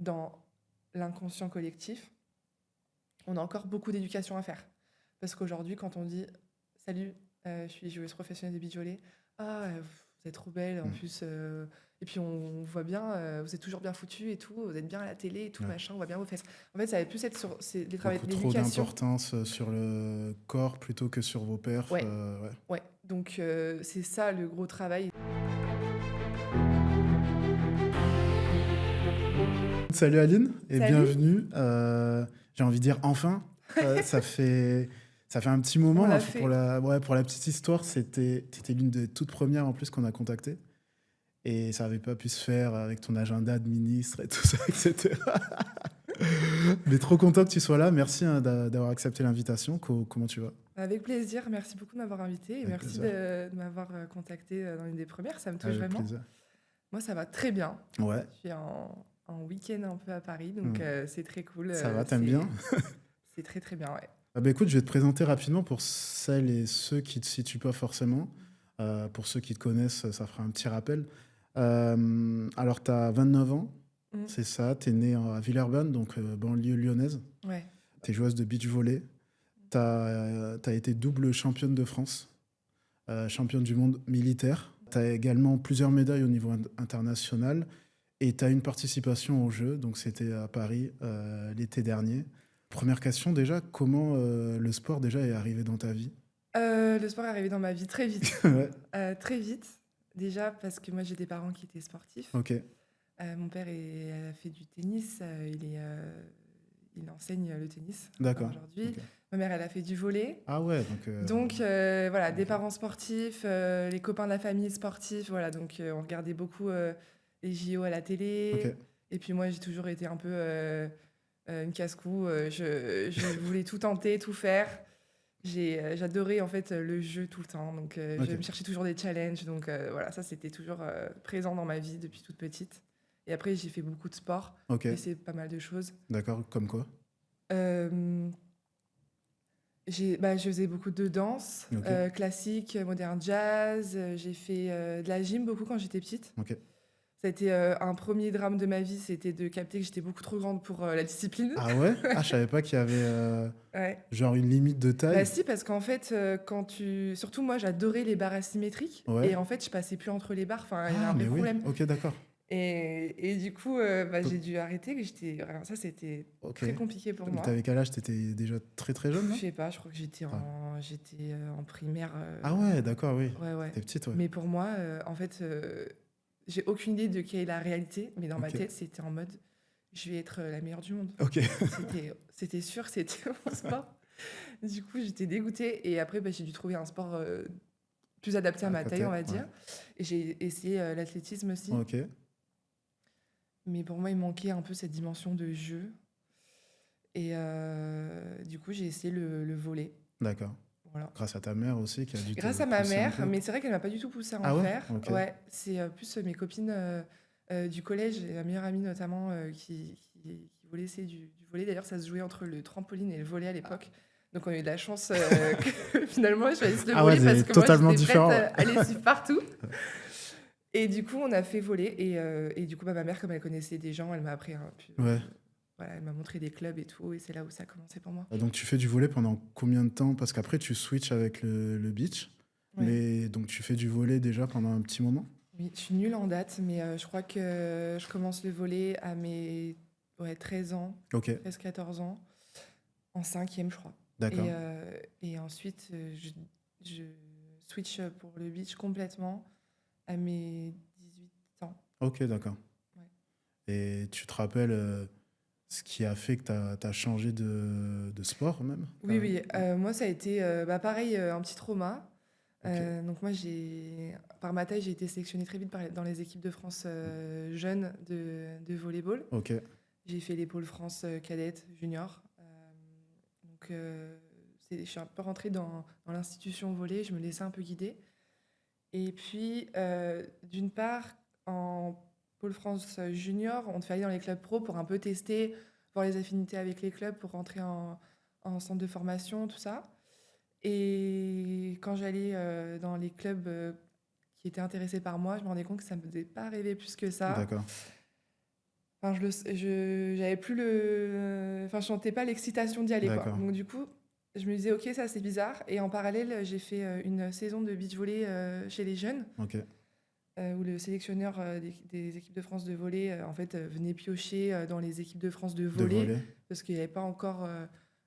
dans l'inconscient collectif, on a encore beaucoup d'éducation à faire. Parce qu'aujourd'hui, quand on dit « Salut, je suis joueuse professionnelle de beach volley. Ah, vous êtes trop belle, en plus. Et puis, on voit bien, vous êtes toujours bien foutu et tout. Vous êtes bien à la télé et tout, Ouais. machin. On voit bien vos fesses. » En fait, ça va plus être sur Beaucoup trop l'éducation. d'importance sur le corps plutôt que sur vos perfs. Ouais. Ouais. Ouais. Donc, c'est ça le gros travail. Salut Aline et Salut. bienvenue. J'ai envie de dire enfin. Ça fait un petit moment. On Là, l'a fait. pour la petite histoire, t'étais l'une des toutes premières en plus qu'on a contacté. Et ça n'avait pas pu se faire avec ton agenda de ministre et tout ça, etc. Mais trop content que tu sois là. Merci d'avoir accepté l'invitation. Comment tu vas? Avec plaisir. Merci beaucoup de m'avoir invité. Et Avec merci plaisir. de m'avoir contacté dans une des premières. Ça me touche Avec vraiment. plaisir. Moi, ça va très bien. Ouais. Je suis en week-end un peu à Paris, donc c'est très cool. Ça va, t'aimes bien? C'est très très bien, ouais. Ah bah écoute, je vais te présenter rapidement pour celles et ceux qui ne te situent pas forcément. Pour ceux qui te connaissent, ça fera un petit rappel. Alors, tu as 29 ans, c'est ça. Tu es née à Villeurbanne, donc banlieue lyonnaise. Ouais. Tu es joueuse de beach volley. Tu as été double championne de France, championne du monde militaire. Tu as également plusieurs médailles au niveau international. Et tu as une participation aux Jeux, donc c'était à Paris l'été dernier. Première question déjà, comment le sport déjà est arrivé dans ta vie? Le sport est arrivé dans ma vie très vite. Ouais. Très vite. Déjà parce que moi j'ai des parents qui étaient sportifs. Ok, Mon père a fait du tennis. Il enseigne le tennis d'accord. aujourd'hui. Ok. Ma mère, elle a fait du volley. Ah ouais, Donc voilà, des ok. parents sportifs, les copains de la famille sportifs. Voilà, donc on regardait beaucoup les JO à la télé. Ok. Et puis moi, j'ai toujours été un peu une casse-cou. Je voulais tout tenter, tout faire. J'adorais en fait le jeu tout le temps. Donc Ok. je me cherchais toujours des challenges. Donc voilà, ça c'était toujours présent dans ma vie depuis toute petite. Et après, j'ai fait beaucoup de sport. Ok, J'ai essayé pas mal de choses. d'accord, comme quoi? Euh, je faisais beaucoup de danse, Ok. classique, moderne jazz. J'ai fait de la gym beaucoup quand j'étais petite. Ok. Ça a été un premier drame de ma vie, c'était de capter que j'étais beaucoup trop grande pour la discipline. Ah ouais? Ah, je savais pas qu'il y avait Ouais. genre une limite de Bah taille. si, parce qu'en fait, surtout moi, j'adorais les barres asymétriques. Ouais. Et en fait, je passais plus entre les barres. Enfin, il y avait Ah, un vrai mais oui. problème. Ok, d'accord. Et du coup, j'ai dû arrêter. Ça, c'était Ok. très compliqué pour Mais moi. t'avais quel âge? T'étais déjà très très jeune, Je non? sais pas, je crois que j'étais en primaire. Ah ouais, d'accord, oui. Ouais. T'es petite, ouais. Mais pour moi, en fait, j'ai aucune idée de quelle est la réalité, mais dans ma Ok. tête, c'était en mode, je vais être la meilleure du monde. Ok. C'était sûr, c'était mon sport. Du coup, j'étais dégoûtée. Et après, j'ai dû trouver un sport plus adapté à ma taille, on va dire. Et j'ai essayé l'athlétisme aussi. Ok. Mais pour moi, il manquait un peu cette dimension de jeu. Et du coup, j'ai essayé le volley. D'accord. Voilà. Grâce à ta mère aussi qui a dû te Grâce à ma pousser un mère, peu. mais c'est vrai qu'elle m'a pas du tout poussée à Ah en ouais? faire. Ok. Ouais, c'est plus mes copines du collège, et ma meilleure amie notamment, qui voulait essayer du volley. D'ailleurs, ça se jouait entre le trampoline et le volley à l'époque. Donc on a eu de la chance que finalement je choisisse le Ah ouais, volley parce c'est que totalement moi j'étais différent. prête à aller suivre partout. Et du coup, on a fait volley. Et du coup, ma mère, comme elle connaissait des gens, elle m'a appris un peu. Ouais. Voilà, elle m'a montré des clubs et tout. Et c'est là où ça a commencé pour moi. Donc tu fais du volley pendant combien de temps? Parce qu'après tu switches avec le beach. Ouais. Mais donc tu fais du volley déjà pendant un petit moment? Oui, je suis nulle en date, mais je crois que je commence le volley à mes 13 ans, Ok, 13-14 ans, en cinquième, je crois. d'accord. Et ensuite, je switch pour le beach complètement à mes 18 ans. Ok, d'accord. Ouais. Et tu te rappelles ce qui a fait que tu as changé de sport même? Oui. Moi, ça a été pareil, un petit trauma. Ok. Donc moi, par ma taille, j'ai été sélectionnée très vite dans les équipes de France jeunes de volleyball. Ok, J'ai fait les pôles France cadette, junior. Donc je suis un peu rentrée dans l'institution volley, je me laissais un peu guider. Et puis, d'une part, en pôle France junior, on te fait aller dans les clubs pro pour un peu tester, voir les affinités avec les clubs, pour rentrer en centre de formation, tout ça. Et quand j'allais dans les clubs qui étaient intéressés par moi, je me rendais compte que ça ne me faisait pas rêver plus que ça. d'accord. Enfin, j'avais plus enfin, je sentais pas l'excitation d'y aller, quoi. D'accord. Donc du coup, je me disais: «OK, ça, c'est bizarre» et en parallèle, j'ai fait, une saison de beach volley, chez les jeunes, Ok. où le sélectionneur, des équipes de France de volley, en fait, venait piocher, dans les équipes de France de De volley voler. parce qu'il y avait pas encore,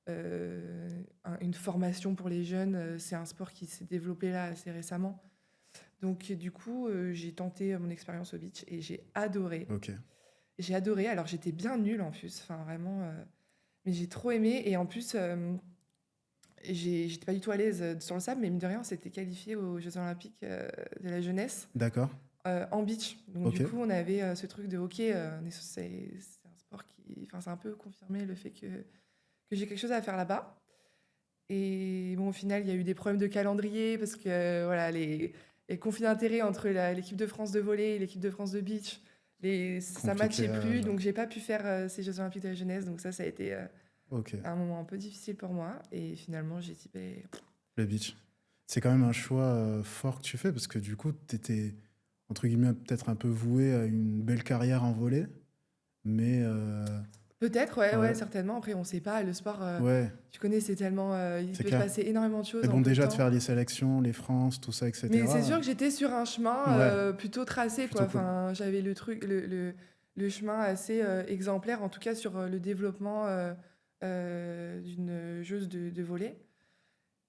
une formation pour les jeunes, c'est un sport qui s'est développé là assez récemment. Donc du coup, j'ai tenté, mon expérience au beach et j'ai adoré. Ok. J'ai adoré, alors j'étais bien nulle en plus, enfin vraiment, mais j'ai trop aimé et en plus, j'étais pas du tout à l'aise, sur le sable, mais mine de rien, on s'était qualifiés aux Jeux olympiques, de la jeunesse, D'accord. en beach. Donc Ok. du coup, on avait, ce truc de OK, c'est un sport qui enfin, c'est un peu confirmé le fait que j'ai quelque chose à faire là-bas et bon, au final, il y a eu des problèmes de calendrier parce que, voilà, les conflits d'intérêts entre l'équipe de France de volley et l'équipe de France de beach, ça Compliqué matchait à plus, gérer. donc j'ai pas pu faire, ces Jeux olympiques de la jeunesse, donc ça a été, Ok. un moment un peu difficile pour moi et finalement j'ai dit: «Beh, Le beach. C'est quand même un choix fort que tu fais parce que du coup, tu étais, entre guillemets, peut-être un peu voué à une belle carrière en volley. Mais peut-être, ouais, ouais, ouais, certainement». Après on sait pas, le sport, ouais, tu connais, c'est tellement, il c'est peut se clair. passer énormément de Mais choses en bon, peu de déjà de temps. faire les sélections, les France, tout ça, Mais c'est etc. sûr que j'étais sur un chemin, Ouais, plutôt tracé, quoi. plutôt cool. Enfin, j'avais le truc le chemin assez, exemplaire, en tout cas sur, le développement, d'une joueuse de volley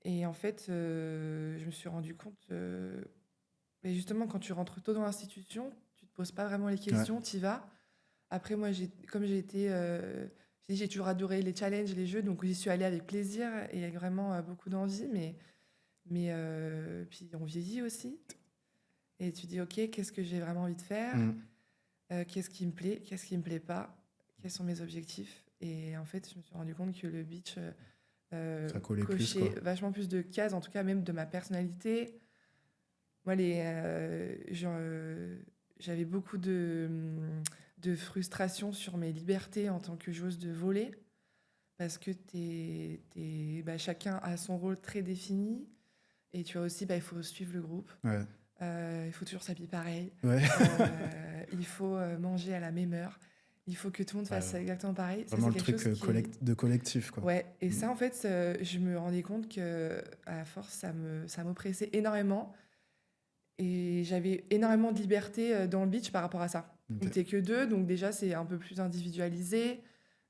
et en fait, je me suis rendu compte, beh, justement quand tu rentres tôt dans l'institution, tu te poses pas vraiment les Ouais, questions, tu y vas. Après moi, comme j'ai été, j'ai toujours adoré les challenges, les jeux, donc j'y suis allée avec plaisir et avec vraiment, beaucoup d'envie, puis on vieillit aussi et tu dis: «OK, qu'est-ce que j'ai vraiment envie de faire? mm, Qu'est-ce qui me plaît? Qu'est-ce qui me plaît pas? Quels sont mes objectifs?» Et en fait, je me suis rendu compte que le beach, ça collait plus, cochait quoi. vachement plus de cases, en tout cas même de ma personnalité. Moi, j'avais beaucoup de frustration sur mes libertés en tant que joueuse de volley parce que bah, chacun a son rôle très défini et tu as aussi, bah, il faut suivre le groupe. Ouais, Il faut toujours s'habiller pareil. ouais. Il faut, manger à la même heure. Il faut que tout le monde Ouais, fasse exactement pareil. Ça, vraiment c'est le quelque truc chose qui est de collectif, quoi. ouais et Mm, ça, en fait, je me rendais compte qu'à la force, ça m'oppressait énormément et j'avais énormément de liberté, dans le beach par rapport à ça. ok. Donc tu que 2, donc déjà, c'est un peu plus individualisé.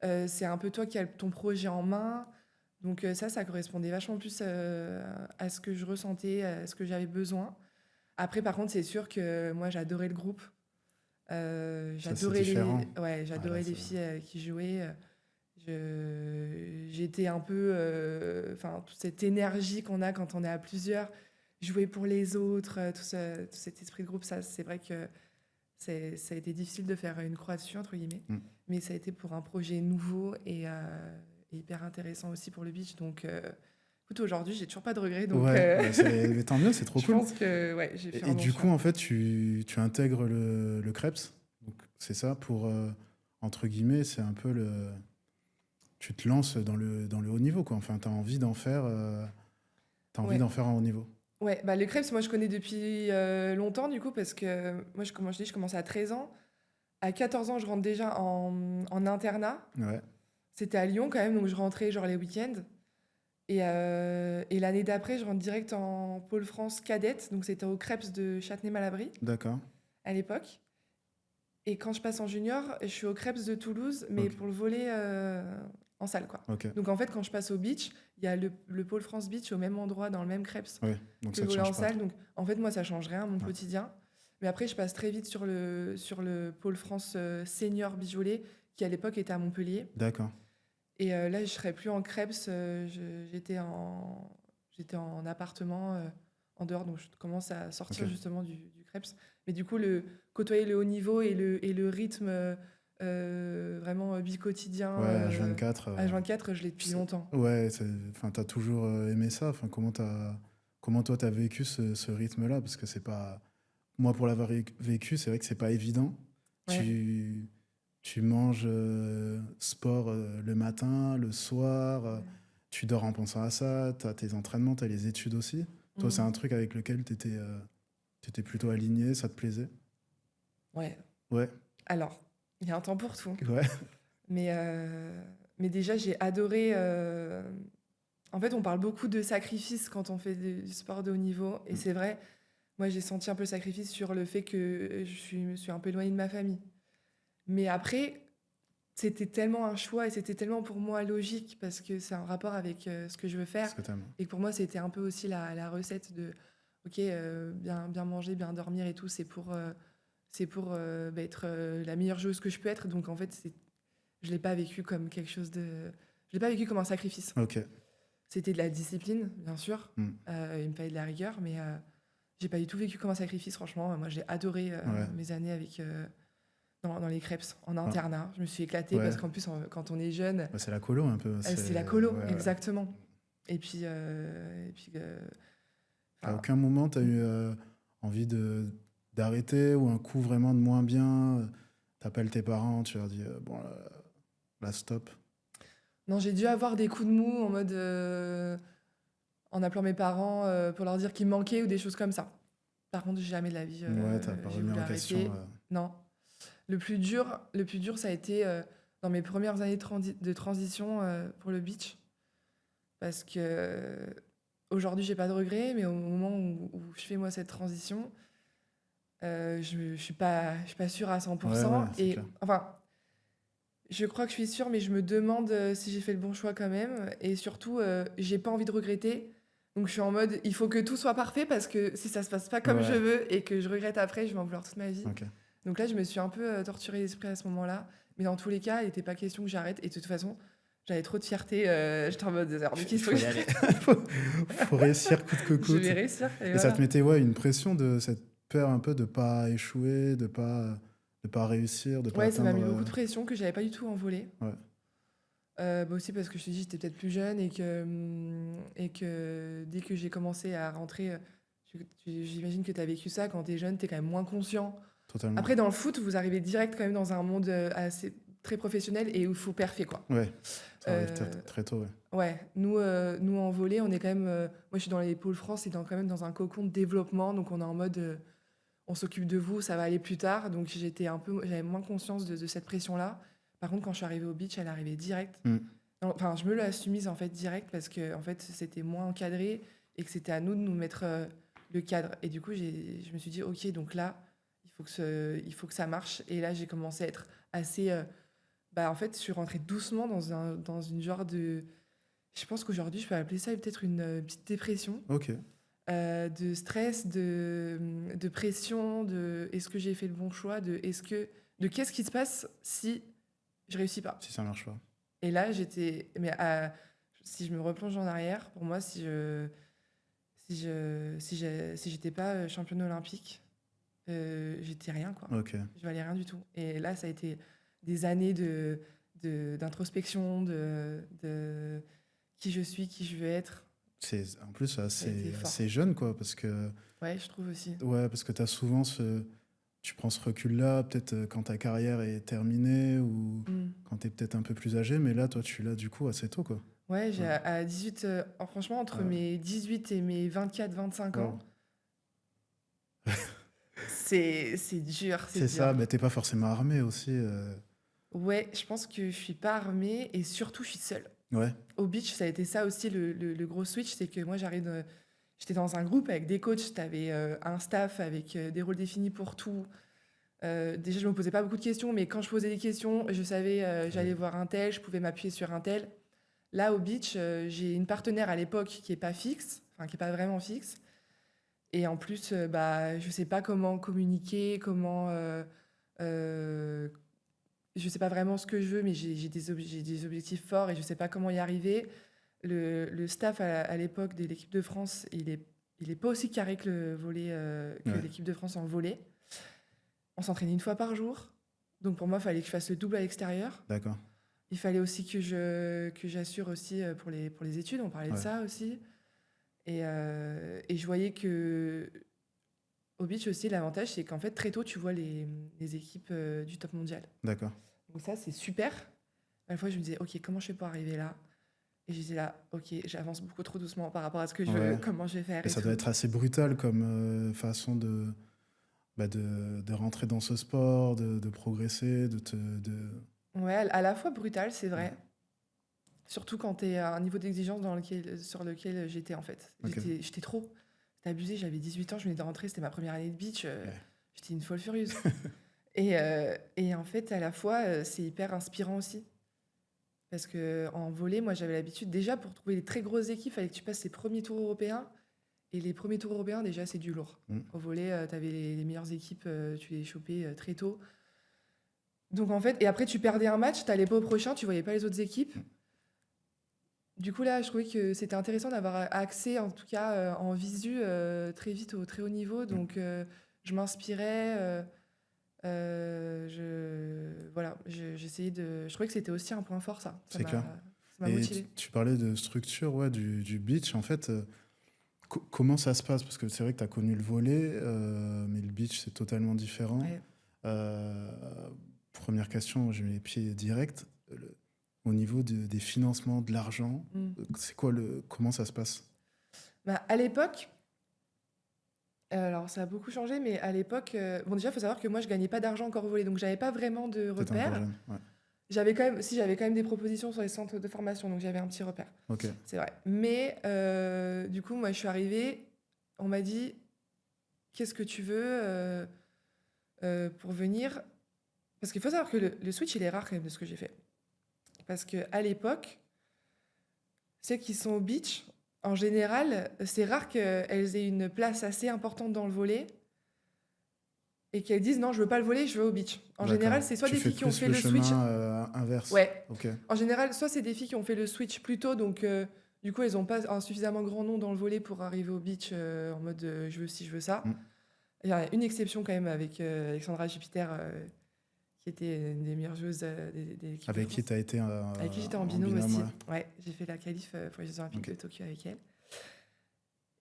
C'est un peu toi qui as ton projet en main. Donc ça correspondait vachement plus, à ce que je ressentais, à ce que j'avais besoin. Après, par contre, c'est sûr que moi, j'adorais le groupe. Ça, c'est différent. J'adorais Voilà, les ça... filles qui jouaient. J'étais un peu, enfin, toute cette énergie qu'on a quand on est à plusieurs, jouer pour les autres, tout cet esprit de groupe, ça, c'est vrai que ça a été difficile de faire une croix dessus, entre guillemets, Mm. mais ça a été pour un projet nouveau et hyper intéressant aussi pour le beach. Donc, écoute, aujourd'hui, j'ai toujours pas de regrets, donc Ouais, bah, mais tant mieux, c'est trop je cool. pense que ouais, j'ai fait un Et bon du coup, choix. en fait, tu intègres le Krebs. Donc, c'est ça pour, entre guillemets, c'est un peu le. Tu te lances dans le haut niveau, quoi. Enfin, tu as envie d'en faire, t'as envie Ouais. d'en faire un haut niveau. Ouais, bah, le Krebs, moi, je connais depuis longtemps, du coup, parce que moi, comme je dis, je commençais à 13 ans. À 14 ans, je rentre déjà en internat. Ouais, C'était à Lyon quand même, donc je rentrais genre les week-ends. Et l'année d'après, je rentre direct en pôle France cadette, donc c'était au Krebs de Châtenay-Malabry d'accord. à l'époque. Et quand je passe en junior, je suis au Krebs de Toulouse, mais Ok, pour le volley en salle, quoi. ok. Donc en fait, quand je passe au beach, il y a le pôle France Beach au même endroit, dans le même Krebs Ouais, donc que ça le te volley en change pas salle. trop. Donc en fait, moi, ça change rien à mon Ouais, quotidien. Mais après, je passe très vite sur le pôle France senior beach volley, qui à l'époque était à Montpellier. d'accord. Et là, je serais plus en Krebs, j'étais en appartement en dehors, donc je commence à Ok. sortir justement du Krebs. Mais du coup, côtoyer le haut niveau et le rythme vraiment bi-quotidien Ouais, H24. H24, je l'ai depuis longtemps. Ouais, enfin, t'as toujours aimé ça. Enfin, comment toi, t'as vécu ce rythme-là? Parce que c'est pas. Moi, pour l'avoir vécu, c'est vrai que c'est pas évident. Ouais. Tu, tu manges sport le matin, le soir, tu dors en pensant à ça, tu as tes entraînements, tu as les études aussi. Toi, c'est Mhm. un truc avec lequel tu étais, plutôt aligné, ça te plaisait? Ouais. Ouais, Alors, Il y a un temps pour tout. Ouais. Mais, mais déjà, j'ai adoré. En fait, on parle beaucoup de sacrifice quand on fait du sport de haut niveau. Et Mm. c'est vrai, moi, j'ai senti un peu le sacrifice sur le fait que me suis un peu éloignée de ma famille. Mais après, c'était tellement un choix et c'était tellement pour moi logique parce que c'est un rapport avec ce que je veux faire. Ce que t'aimes. Et que pour moi, c'était un peu aussi la recette de, OK, bien manger, bien dormir et tout, c'est pour être la meilleure joueuse que je peux être. Donc en fait, je l'ai pas vécu comme quelque chose de... Je l'ai pas vécu comme un sacrifice. Ok. C'était de la discipline, bien sûr. Mm. Il me fallait de la rigueur, mais j'ai pas du tout vécu comme un sacrifice, franchement. Moi, j'ai adoré Ouais. mes années avec, dans les Creps, en Ah. internat. Je me suis éclatée Ouais. parce qu'en plus, quand on est jeune, Bah, c'est la colo un peu. c'est la colo, ouais, ouais. exactement. Et puis, À enfin, aucun moment, tu as eu envie d'arrêter ou un coup vraiment de moins bien. T'appelles tes parents, tu leur dis bon, là, stop. non, j'ai dû avoir des coups de mou en mode en appelant mes parents pour leur dire qu'ils me manquaient ou des choses comme ça. Par contre, jamais de la vie, Ouais, t'as pas j'ai remis voulu en question. arrêter. Non. Le plus dur, ça a été dans mes premières années de transition pour le beach. Parce que aujourd'hui, j'ai pas de regrets, mais au moment où je fais moi cette transition, je suis pas sûre à 100%. Ouais, c'est Et clair. enfin, je crois que je suis sûre, mais je me demande si j'ai fait le bon choix quand même. Et surtout, j'ai pas envie de regretter. Donc je suis en mode, il faut que tout soit parfait parce que si ça se passe pas comme je Ouais. veux et que je regrette après, je vais en vouloir toute ma vie. Ok. Donc là, je me suis un peu torturée l'esprit à ce moment-là. Mais dans tous les cas, il n'était pas question que j'arrête. Et de toute façon, j'avais trop de fierté. J'étais en mode, mais Il qu'il faut faut que y aller. faut réussir coûte que je coûte. vais réussir. Et Et ça voilà. te mettait une pression de cette peur un peu de pas échouer, de pas réussir, de pas Ouais, ça m'a atteindre. mis beaucoup de pression que j'avais pas du tout en volée. Ouais. Bah aussi parce que je te dis, j'étais peut-être plus jeune et que dès que j'ai commencé à rentrer, j'imagine que tu as vécu ça, quand tu es jeune, tu es quand même moins conscient. Totalement. Après, dans le foot, vous arrivez direct quand même dans un monde assez très professionnel et où il faut perfer, quoi. Ouais. Ça arrive Euh, très tôt. Ouais. ouais, nous en volée, on est quand même. Moi, je suis dans les pôles France et quand même dans un cocon de développement, donc on est en mode on s'occupe de vous, ça va aller plus tard. Donc j'avais moins conscience de cette pression-là. Par contre, quand je suis arrivée au beach, elle arrivait direct. Mm. Enfin, je me l'ai soumise en fait direct parce que en fait, c'était moins encadré et que c'était à nous de nous mettre le cadre. Et du coup, je me suis dit, ok, donc là, il faut que ça marche. Et là, j'ai commencé à être assez. En fait, je suis rentrée doucement dans une genre de. Je pense qu'aujourd'hui, je peux appeler ça peut-être une petite dépression. Ok. De stress, de pression, de est-ce que j'ai fait le bon choix, de qu'est-ce qui se passe si je réussis pas. Si ça marche pas. Et là, si je me replonge en arrière, pour moi, si j'étais pas championne olympique, j'étais rien, quoi. Ok. Je valais rien du tout. Et là, ça a été des années d'introspection, de qui je suis, qui je veux être. C'est en plus Ça a été fort. assez jeune, quoi, parce que Ouais, je trouve aussi. tu as souvent tu prends ce recul-là, peut-être quand ta carrière est terminée ou Mm. quand tu es peut-être un peu plus âgé, mais là, toi, tu l'as du coup assez tôt, quoi. Ouais, Ouais. à 18, franchement, entre Ouais. mes 18 et mes 24-25 Wow. ans, c'est dur, C'est dur. ça, mais t'es pas forcément armé aussi. Ouais, je pense que je suis pas armée et surtout, je suis seule. Ouais, Au beach, ça a été ça aussi le gros switch, c'est que moi, j'étais dans un groupe avec des coachs, t'avais un staff avec des rôles définis pour tout. Déjà, je me posais pas beaucoup de questions, mais quand je posais des questions, je savais, j'allais voir un tel, je pouvais m'appuyer sur un tel. Là, au beach, j'ai une partenaire à l'époque qui est pas fixe, enfin qui est pas vraiment fixe. Et en plus, je sais pas comment communiquer, je sais pas vraiment ce que je veux, mais j'ai des objectifs forts et je sais pas comment y arriver. Le staff à l'époque de l'équipe de France, il est pas aussi carré que le volley, que Ouais. l'équipe de France en volley. On s'entraînait une fois par jour. Donc pour moi, il fallait que je fasse le double à l'extérieur. d'accord. Il fallait aussi que j'assure aussi pour les études. On parlait de Ouais. ça aussi. Et je voyais que au beach aussi, l'avantage, c'est qu'en fait, très tôt, tu vois les équipes du top mondial. D'accord. Donc ça, c'est super. À la fois, je me disais, OK, comment je fais pour arriver là? Et j'étais là, OK, j'avance beaucoup trop doucement par rapport à ce que je veux, Ouais. comment je vais faire Et et ça tout. doit être assez brutal comme façon de rentrer dans ce sport, de progresser, Ouais, à la fois brutal, c'est Ouais. vrai. Surtout quand tu es à un niveau d'exigence sur lequel j'étais en fait. Ok. J'étais trop. C'était abusé, j'avais 18 ans, je venais de rentrer, c'était ma première année de beach. Ouais. J'étais une folle furieuse. Et en fait, à la fois, c'est hyper inspirant aussi. Parce que en volley, moi, j'avais l'habitude, déjà, pour trouver les très grosses équipes, il fallait que tu passes les premiers tours européens. Et les premiers tours européens, déjà, c'est du lourd. Mm. Au volley, tu avais les meilleures équipes, tu les chopais très tôt. Donc en fait, et après, tu perdais un match, tu n'allais pas au prochain, tu voyais pas les autres équipes. Du coup, là, je trouvais que c'était intéressant d'avoir accès, en tout cas en visu, très vite au très haut niveau. Donc, je m'inspirais. Voilà, j'essayais de. Je trouvais que c'était aussi un point fort, ça. C'est clair. Ça m'a Et motivée. tu parlais de structure, ouais, du beach. En fait, comment ça se passe? Parce que c'est vrai que tu as connu le volley, mais le beach, c'est totalement différent. Ouais. Première question, je mets les pieds directs. Au niveau des financements, de l'argent, c'est quoi comment ça se passe? Bah, à l'époque, alors ça a beaucoup changé, mais à l'époque, bon, déjà, il faut savoir que moi, je gagnais pas d'argent encore au volley, donc j'avais pas vraiment de T'étais encore repères. jeune, ouais. J'avais quand même des propositions sur les centres de formation, donc j'avais un petit repère. Ok. C'est vrai. Mais du coup, moi, je suis arrivée, on m'a dit, qu'est-ce que tu veux pour venir? Parce qu'il faut savoir que le switch, il est rare quand même de ce que j'ai fait. Parce qu'à l'époque, celles qui sont au beach, en général, c'est rare qu'elles aient une place assez importante dans le volley et qu'elles disent non, je veux pas le volley, je veux au beach. En D'accord. général, c'est soit Tu des fais filles qui ont plus fait le le switch. chemin inverse. Ouais. Ok. En général, soit c'est des filles qui ont fait le switch plus tôt, donc du coup, elles n'ont pas un suffisamment grand nom dans le volley pour arriver au beach en mode je veux ci, je veux ça. Mm. Il y a une exception quand même avec Alexandra Jupiter, qui était une des meilleures joueuses des équipes de Avec qui France. tu as été Avec qui j'étais en binôme aussi. ouais. Ouais, j'ai fait la qualif pour les Jeux Olympiques Ok. de Tokyo avec elle.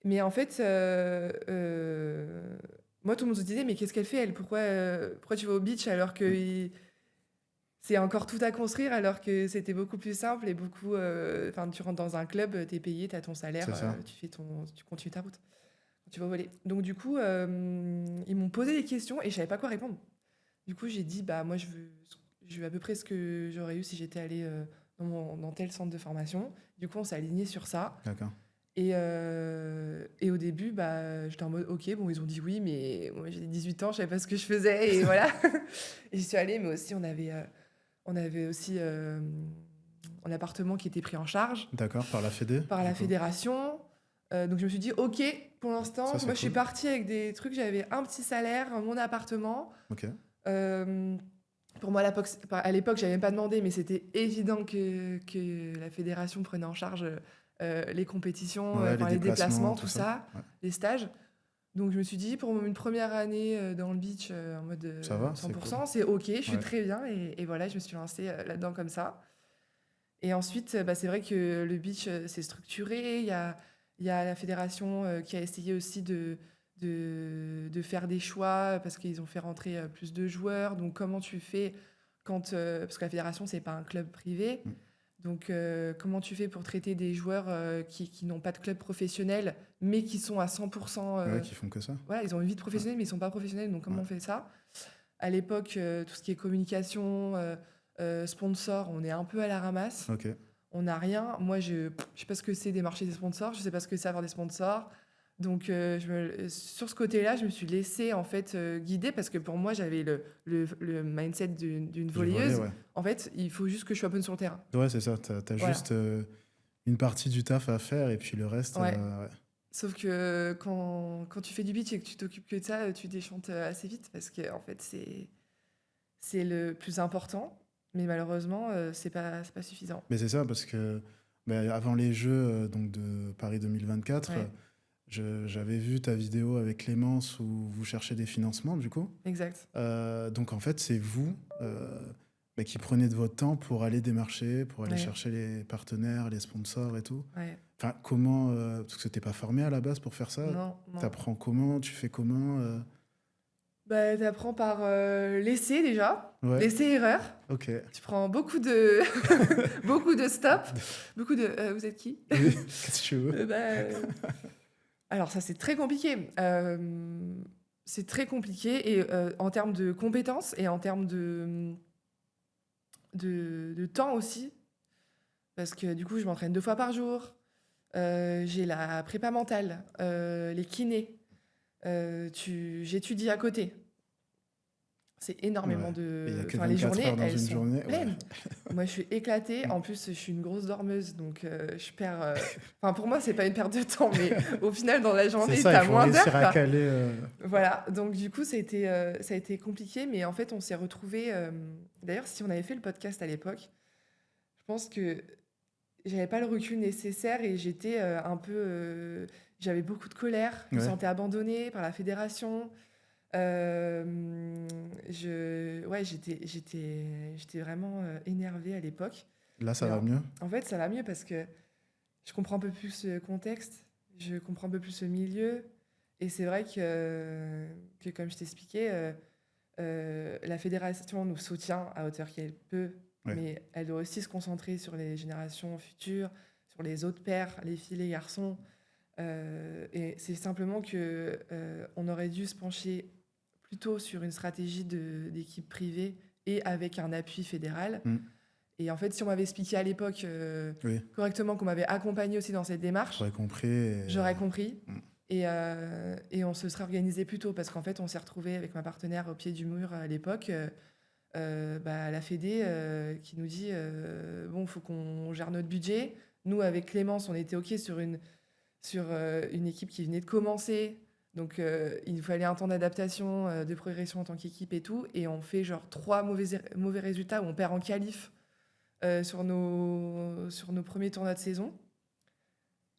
Mais en fait, moi, tout le monde se disait, mais qu'est-ce qu'elle fait, elle? Pourquoi tu vas au beach alors que c'est encore tout à construire, alors que c'était beaucoup plus simple et beaucoup. Enfin, tu rentres dans un club, tu es payé, tu as ton salaire, C'est ça. tu continues ta route. Tu vas voler. Donc, du coup, ils m'ont posé des questions et je savais pas quoi répondre. Du coup, j'ai dit, bah, moi, je veux à peu près ce que j'aurais eu si j'étais allée dans tel centre de formation. Du coup, on s'est aligné sur ça. D'accord. Et au début, bah, j'étais en mode, ok, bon, ils ont dit oui, mais moi, j'ai 18 ans, je savais pas ce que je faisais, et voilà. Et j'y suis allée, mais aussi, on avait aussi un appartement qui était pris en charge D'accord, par la Fédé? par la du coup. fédération. Donc, je me suis dit, ok, pour l'instant, Ça, c'est moi, je suis cool. partie avec des trucs, j'avais un petit salaire, mon appartement. Ok. Pour moi, à l'époque, j'avais même pas demandé, mais c'était évident que la fédération prenait en charge les compétitions, Ouais, les déplacements, tout ça. ça, Ouais. les stages. Donc je me suis dit, pour une première année dans le beach, en mode Ça va, c'est 100%, cool. c'est ok, je suis Ouais. très bien. Et voilà, je me suis lancée là-dedans comme ça. Et ensuite, bah, c'est vrai que le beach, c'est structuré. Il y a la fédération qui a essayé aussi de faire des choix parce qu'ils ont fait rentrer plus de joueurs. Donc, comment tu fais quand... parce que la fédération, c'est pas un club privé. Mm. Donc, comment tu fais pour traiter des joueurs qui n'ont pas de club professionnel, mais qui sont à 100%... Ouais, qui font que ça. Voilà, ils ont une vie de professionnel, mais ils sont pas professionnels. Donc, comment Ouais. on fait ça? À l'époque, tout ce qui est communication, sponsor, on est un peu à la ramasse. Ok. On n'a rien. Moi, je sais pas ce que c'est des marchés des sponsors. Je sais pas ce que c'est avoir des sponsors. Donc, sur ce côté-là, je me suis laissée en fait guider parce que pour moi, j'avais le mindset d'une Du volleyeuse. volley, ouais. En fait, il faut juste que je sois bonne sur le terrain. Ouais, c'est ça. T'as Voilà. juste une partie du taf à faire et puis le reste. Ouais. Ouais. Sauf que quand tu fais du beach et que tu t'occupes que de ça, tu déchantes assez vite parce que en fait, c'est le plus important. Mais malheureusement, c'est pas suffisant. Mais c'est ça, parce que avant les Jeux donc de Paris 2024, Ouais. j'avais vu ta vidéo avec Clémence où vous cherchez des financements, du coup. Exact. Donc en fait, c'est vous qui prenez de votre temps pour aller démarcher, pour aller Ouais. chercher les partenaires, les sponsors et tout. Ouais. Enfin, comment parce que t'es pas formé à la base pour faire ça. Non. T'apprends comment? Tu fais comment Bah, t'apprends par l'essai déjà, Ouais. l'essai-erreur. Ok. Tu prends beaucoup de beaucoup de stops, beaucoup de vous êtes qui? Oui, qu'est-ce que tu veux? Alors ça c'est très compliqué. c'est très compliqué et en termes de compétences et en termes de temps aussi, parce que du coup, je m'entraîne 2 fois par jour. J'ai la prépa mentale, les kinés, j'étudie à côté. C'est énormément Ouais. Et il y a que enfin, les 24 journées, heures dans elles une sont journée. Ouais. pleines. Moi, je suis éclatée. Mm. En plus, je suis une grosse dormeuse, donc je perds. Enfin, pour moi, c'est pas une perte de temps, mais au final, dans la C'est journée, ça, il t'as faut moins réussir d'heures, à quoi. caler. Voilà. Donc, du coup, ça a été compliqué, mais en fait, on s'est retrouvés. D'ailleurs, si on avait fait le podcast à l'époque, je pense que j'avais pas le recul nécessaire et j'étais un peu. J'avais beaucoup de colère. Je me Ouais. sentais abandonnée par la fédération. Euh, ouais, j'étais vraiment énervée à l'époque. Là, ça Mais va mieux. en fait, ça va mieux parce que je comprends un peu plus le contexte, je comprends un peu plus le milieu. Et c'est vrai que comme je t'expliquais, la fédération nous soutient à hauteur qu'elle peut, Ouais. mais elle doit aussi se concentrer sur les générations futures, sur les autres pairs, les filles, les garçons. Et c'est simplement que on aurait dû se pencher plutôt sur une stratégie d'équipe privée et avec un appui fédéral. Mm. Et en fait, si on m'avait expliqué à l'époque Oui, correctement, qu'on m'avait accompagné aussi dans cette démarche, j'aurais compris. Et... j'aurais compris. Mm. Et on se serait organisé plus tôt parce qu'en fait, on s'est retrouvé avec ma partenaire au pied du mur à l'époque. La Fédé qui nous dit bon, il faut qu'on gère notre budget. Nous, avec Clémence, on était OK sur une équipe qui venait de commencer. Donc, il nous fallait un temps d'adaptation, de progression en tant qu'équipe et tout. Et on fait genre 3 mauvais résultats où on perd en qualif sur nos premiers tournois de saison.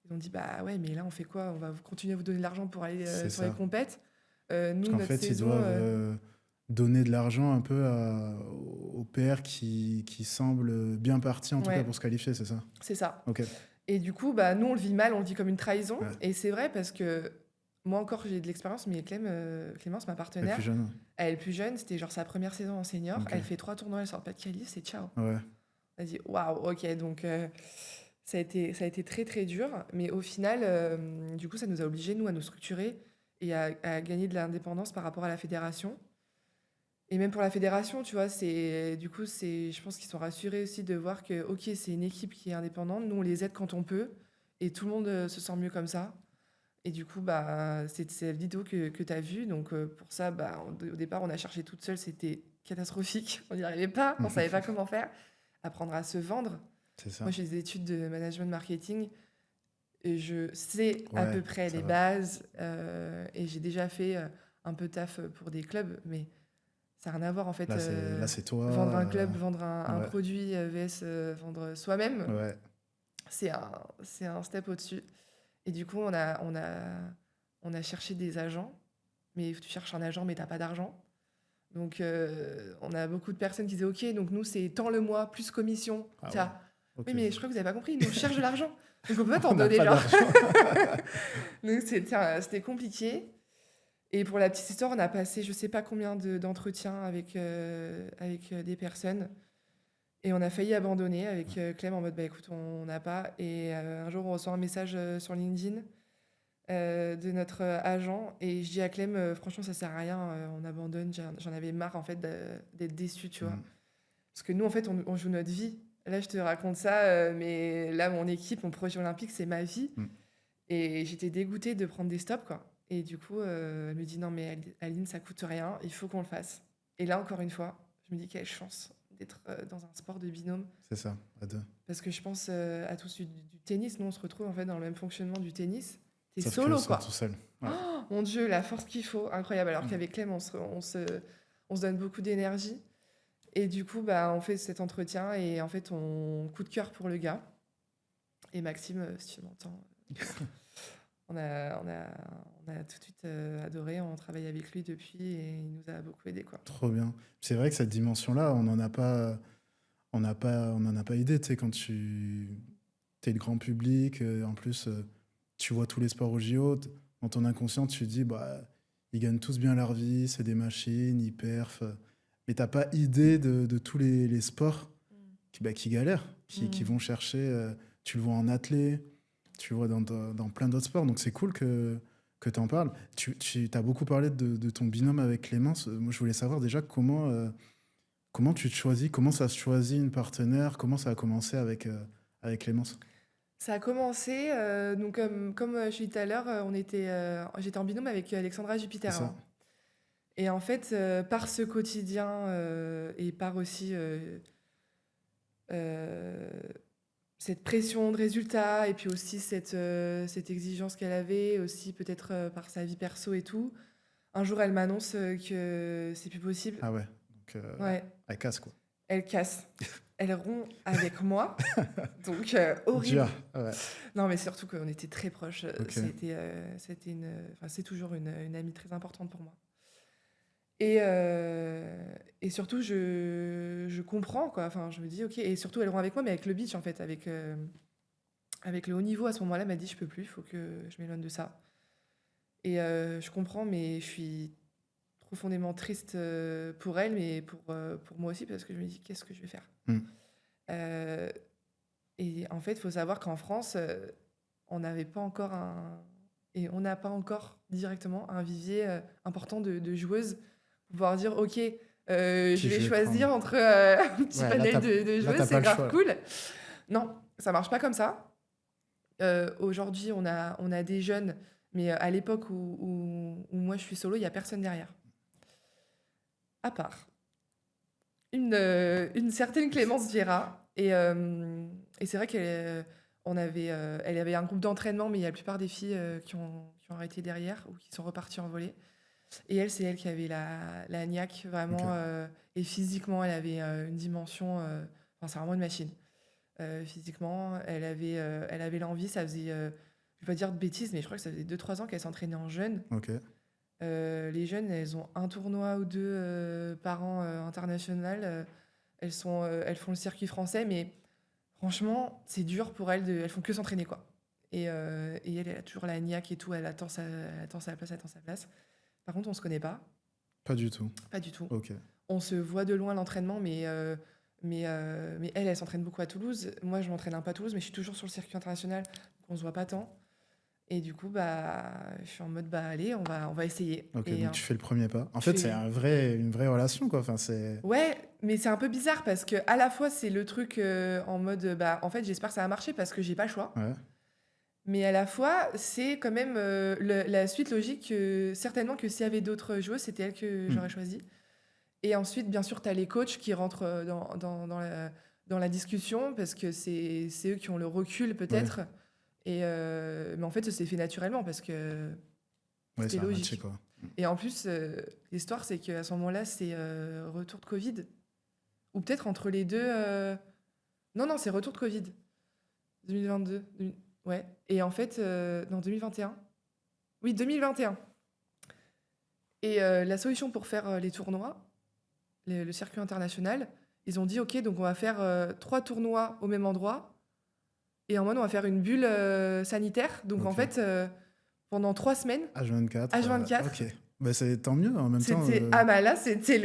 Ils ont dit, bah ouais, mais là, on fait quoi? On va continuer à vous donner de l'argent pour aller C'est sur les ça. compètes. Parce Nous, qu'en notre fait, ils saison... doivent donner de l'argent un peu aux PR qui semblent bien partis, en tout cas ouais, pour se qualifier, c'est ça? c'est ça. Ok. Et du coup, bah, nous, on le vit mal, on le vit comme une trahison. Ouais. Et c'est vrai parce que moi encore, j'ai de l'expérience, mais Clémence, ma Et partenaire, plus jeune. elle est plus jeune, c'était genre sa première saison en senior. Ok. Elle fait 3 tournois, elle sort pas de qualif, c'est ciao. Ouais. Elle dit waouh, ok, donc ça a été très très dur, mais au final, du coup, ça nous a obligés, nous, à nous structurer et à gagner de l'indépendance par rapport à la fédération. Et même pour la fédération, tu vois, je pense qu'ils sont rassurés aussi de voir que, ok, c'est une équipe qui est indépendante, nous, on les aide quand on peut, et tout le monde se sent mieux comme ça. Et du coup, bah, c'est cette vidéo que tu as vue. Donc, pour ça, bah, au départ, on a cherché toute seule. C'était catastrophique. On n'y arrivait pas. On ne savait pas comment faire. Apprendre à se vendre. C'est ça. Moi, j'ai des études de management marketing. Et je sais à Ouais, peu près ça les va. bases. Et j'ai déjà fait un peu taf pour des clubs. Mais ça n'a rien à voir, en fait. Là, c'est toi. Vendre un club, vendre un ouais. produit, vs vendre soi-même. Ouais. C'est un step au-dessus. Et du coup, on a cherché des agents, mais tu cherches un agent, mais tu n'as pas d'argent. Donc, on a beaucoup de personnes qui disaient, OK, donc nous, c'est tant le mois, plus commission. Ah Tiens, ouais. Ok. oui, mais je crois que vous n'avez pas compris, nous, on cherche de l'argent. Donc, on peut pas t'en On n'a donner, pas genre. d'argent. Donc, c'était compliqué. Et pour la petite histoire, on a passé je sais pas combien d'entretiens avec des personnes. Et on a failli abandonner avec Clem en mode, bah écoute, on n'a pas. Et un jour, on reçoit un message sur LinkedIn de notre agent. Et je dis à Clem, franchement, ça sert à rien, on abandonne. J'en avais marre, en fait, d'être déçue, tu vois. Mm. Parce que nous, en fait, on joue notre vie. Là, je te raconte ça, mais là, mon équipe, mon projet olympique, c'est ma vie. Mm. Et j'étais dégoûtée de prendre des stops, quoi. Et du coup, elle me dit, non, mais Aline, ça coûte rien, il faut qu'on le fasse. Et là, encore une fois, je me dis, quelle chance d'être dans un sport de binôme. C'est ça, à deux. Parce que je pense à tous du tennis. Nous, on se retrouve en fait dans le même fonctionnement du tennis. T'es Sauf solo, que quoi. tout seul. Ouais. Oh, mon Dieu, la force qu'il faut, incroyable. Alors Mm. qu'avec Clem, on se donne beaucoup d'énergie. Et du coup, bah, on fait cet entretien et en fait, on coup de cœur pour le gars. Et Maxime, si tu m'entends, on a tout de suite adoré. On travaille avec lui depuis et il nous a beaucoup aidé, quoi. Trop bien. C'est vrai que cette dimension-là, on n'en a pas, on n'en a pas idée. Tu sais, quand tu es le grand public, en plus, tu vois tous les sports au JO, dans ton inconscient, tu te dis, bah, ils gagnent tous bien leur vie, c'est des machines, ils perfent. Mais t'as pas idée de tous les sports qui galèrent, qui vont chercher. Tu le vois en athlé, tu le vois dans plein d'autres sports. Donc c'est cool que tu en parles. Tu as beaucoup parlé de ton binôme avec Clémence. Moi, je voulais savoir déjà comment tu te choisis, comment ça se choisit une partenaire, comment ça a commencé avec Clémence. Ça a commencé, donc comme je t'ai dit tout à l'heure, j'étais en binôme avec Alexandra C'est Jupiter ça? avant. Et en fait, par ce quotidien et par aussi euh, cette pression de résultat et puis aussi cette exigence qu'elle avait, aussi peut-être par sa vie perso et tout, un jour elle m'annonce que c'est plus possible. Ah ouais, donc Ouais, elle casse quoi. elle casse. Elle rompt avec moi, donc Dur, horrible. ouais, Non, mais surtout qu'on était très proches. ok, Enfin, c'est toujours une amie très importante pour moi. Et, et surtout, je comprends, quoi. Enfin, je me dis, ok. Et surtout, elle rompt avec moi, mais avec le beach, en fait. Avec le haut niveau, à ce moment-là, elle m'a dit, je peux plus, il faut que je m'éloigne de ça. Et je comprends, mais je suis profondément triste pour elle, mais pour moi aussi, parce que je me dis, qu'est-ce que je vais faire? Hmm, Euh, et en fait, il faut savoir qu'en France, on n'avait pas encore un... Et on n'a pas encore directement un vivier important de joueuses pour pouvoir dire, OK, je qui vais je vais prendre. choisir entre un petit Ouais, panel de là, joueuses, t'as c'est pas le grave choix. cool. Non, ça marche pas comme ça. Aujourd'hui, on a des jeunes, mais à l'époque où moi je suis solo, il n'y a personne derrière. À part une certaine Clémence Vieira. Et c'est vrai elle avait un groupe d'entraînement, mais il y a la plupart des filles qui ont arrêté derrière ou qui sont reparties en volée. Et elle, c'est elle qui avait la niaque, Ok, vraiment. Et physiquement, elle avait une dimension. Enfin, c'est vraiment une machine. Physiquement, elle avait l'envie. Ça faisait, je vais pas dire de bêtises, mais je crois que ça faisait 2 3 ans qu'elle s'entraînait en jeune. ok. Les jeunes, elles ont un tournoi ou deux par an international. Elles font le circuit français, mais franchement, c'est dur pour elles. Elles font que s'entraîner, quoi. Et elle a toujours la niaque et tout. Elle attend sa place, elle attend sa place. Par contre, on se connaît pas, Pas du tout. pas du tout. Ok. On se voit de loin à l'entraînement, mais elle s'entraîne beaucoup à Toulouse. Moi, je m'entraîne un peu à Toulouse, mais je suis toujours sur le circuit international, donc on se voit pas tant. Et du coup, bah, je suis en mode, bah, allez, on va essayer. Ok, Et donc tu fais le premier pas. En je fait, c'est fais, une vraie relation, quoi. Enfin, c'est... ouais, mais c'est un peu bizarre parce que à la fois c'est le truc en mode bah en fait j'espère que ça va marcher parce que j'ai pas le choix, Ouais, mais à la fois c'est quand même la suite logique certainement que s'il y avait d'autres joueuses c'était elle que hmm, j'aurais choisi. Et ensuite bien sûr tu as les coachs qui rentrent dans la discussion parce que c'est eux qui ont le recul ouais, peut-être mais en fait ça s'est fait naturellement parce que ouais, c'était ça a matché, logique. quoi. Et en plus l'histoire c'est qu'à ce moment-là c'est retour de Covid. Ou peut-être entre les deux. Non, non, c'est retour de Covid. 2022. Ouais. Et en fait, non, 2021. Oui, 2021. Et la solution pour faire les tournois, le circuit international, ils ont dit ok, donc on va faire 3 tournois au même endroit. Et en mode, on va faire une bulle sanitaire. Donc en Ok. fait, pendant 3 semaines, H24, H24, ok. Bah, c'est tant mieux, en même temps. c'était. Ah, bah là, c'était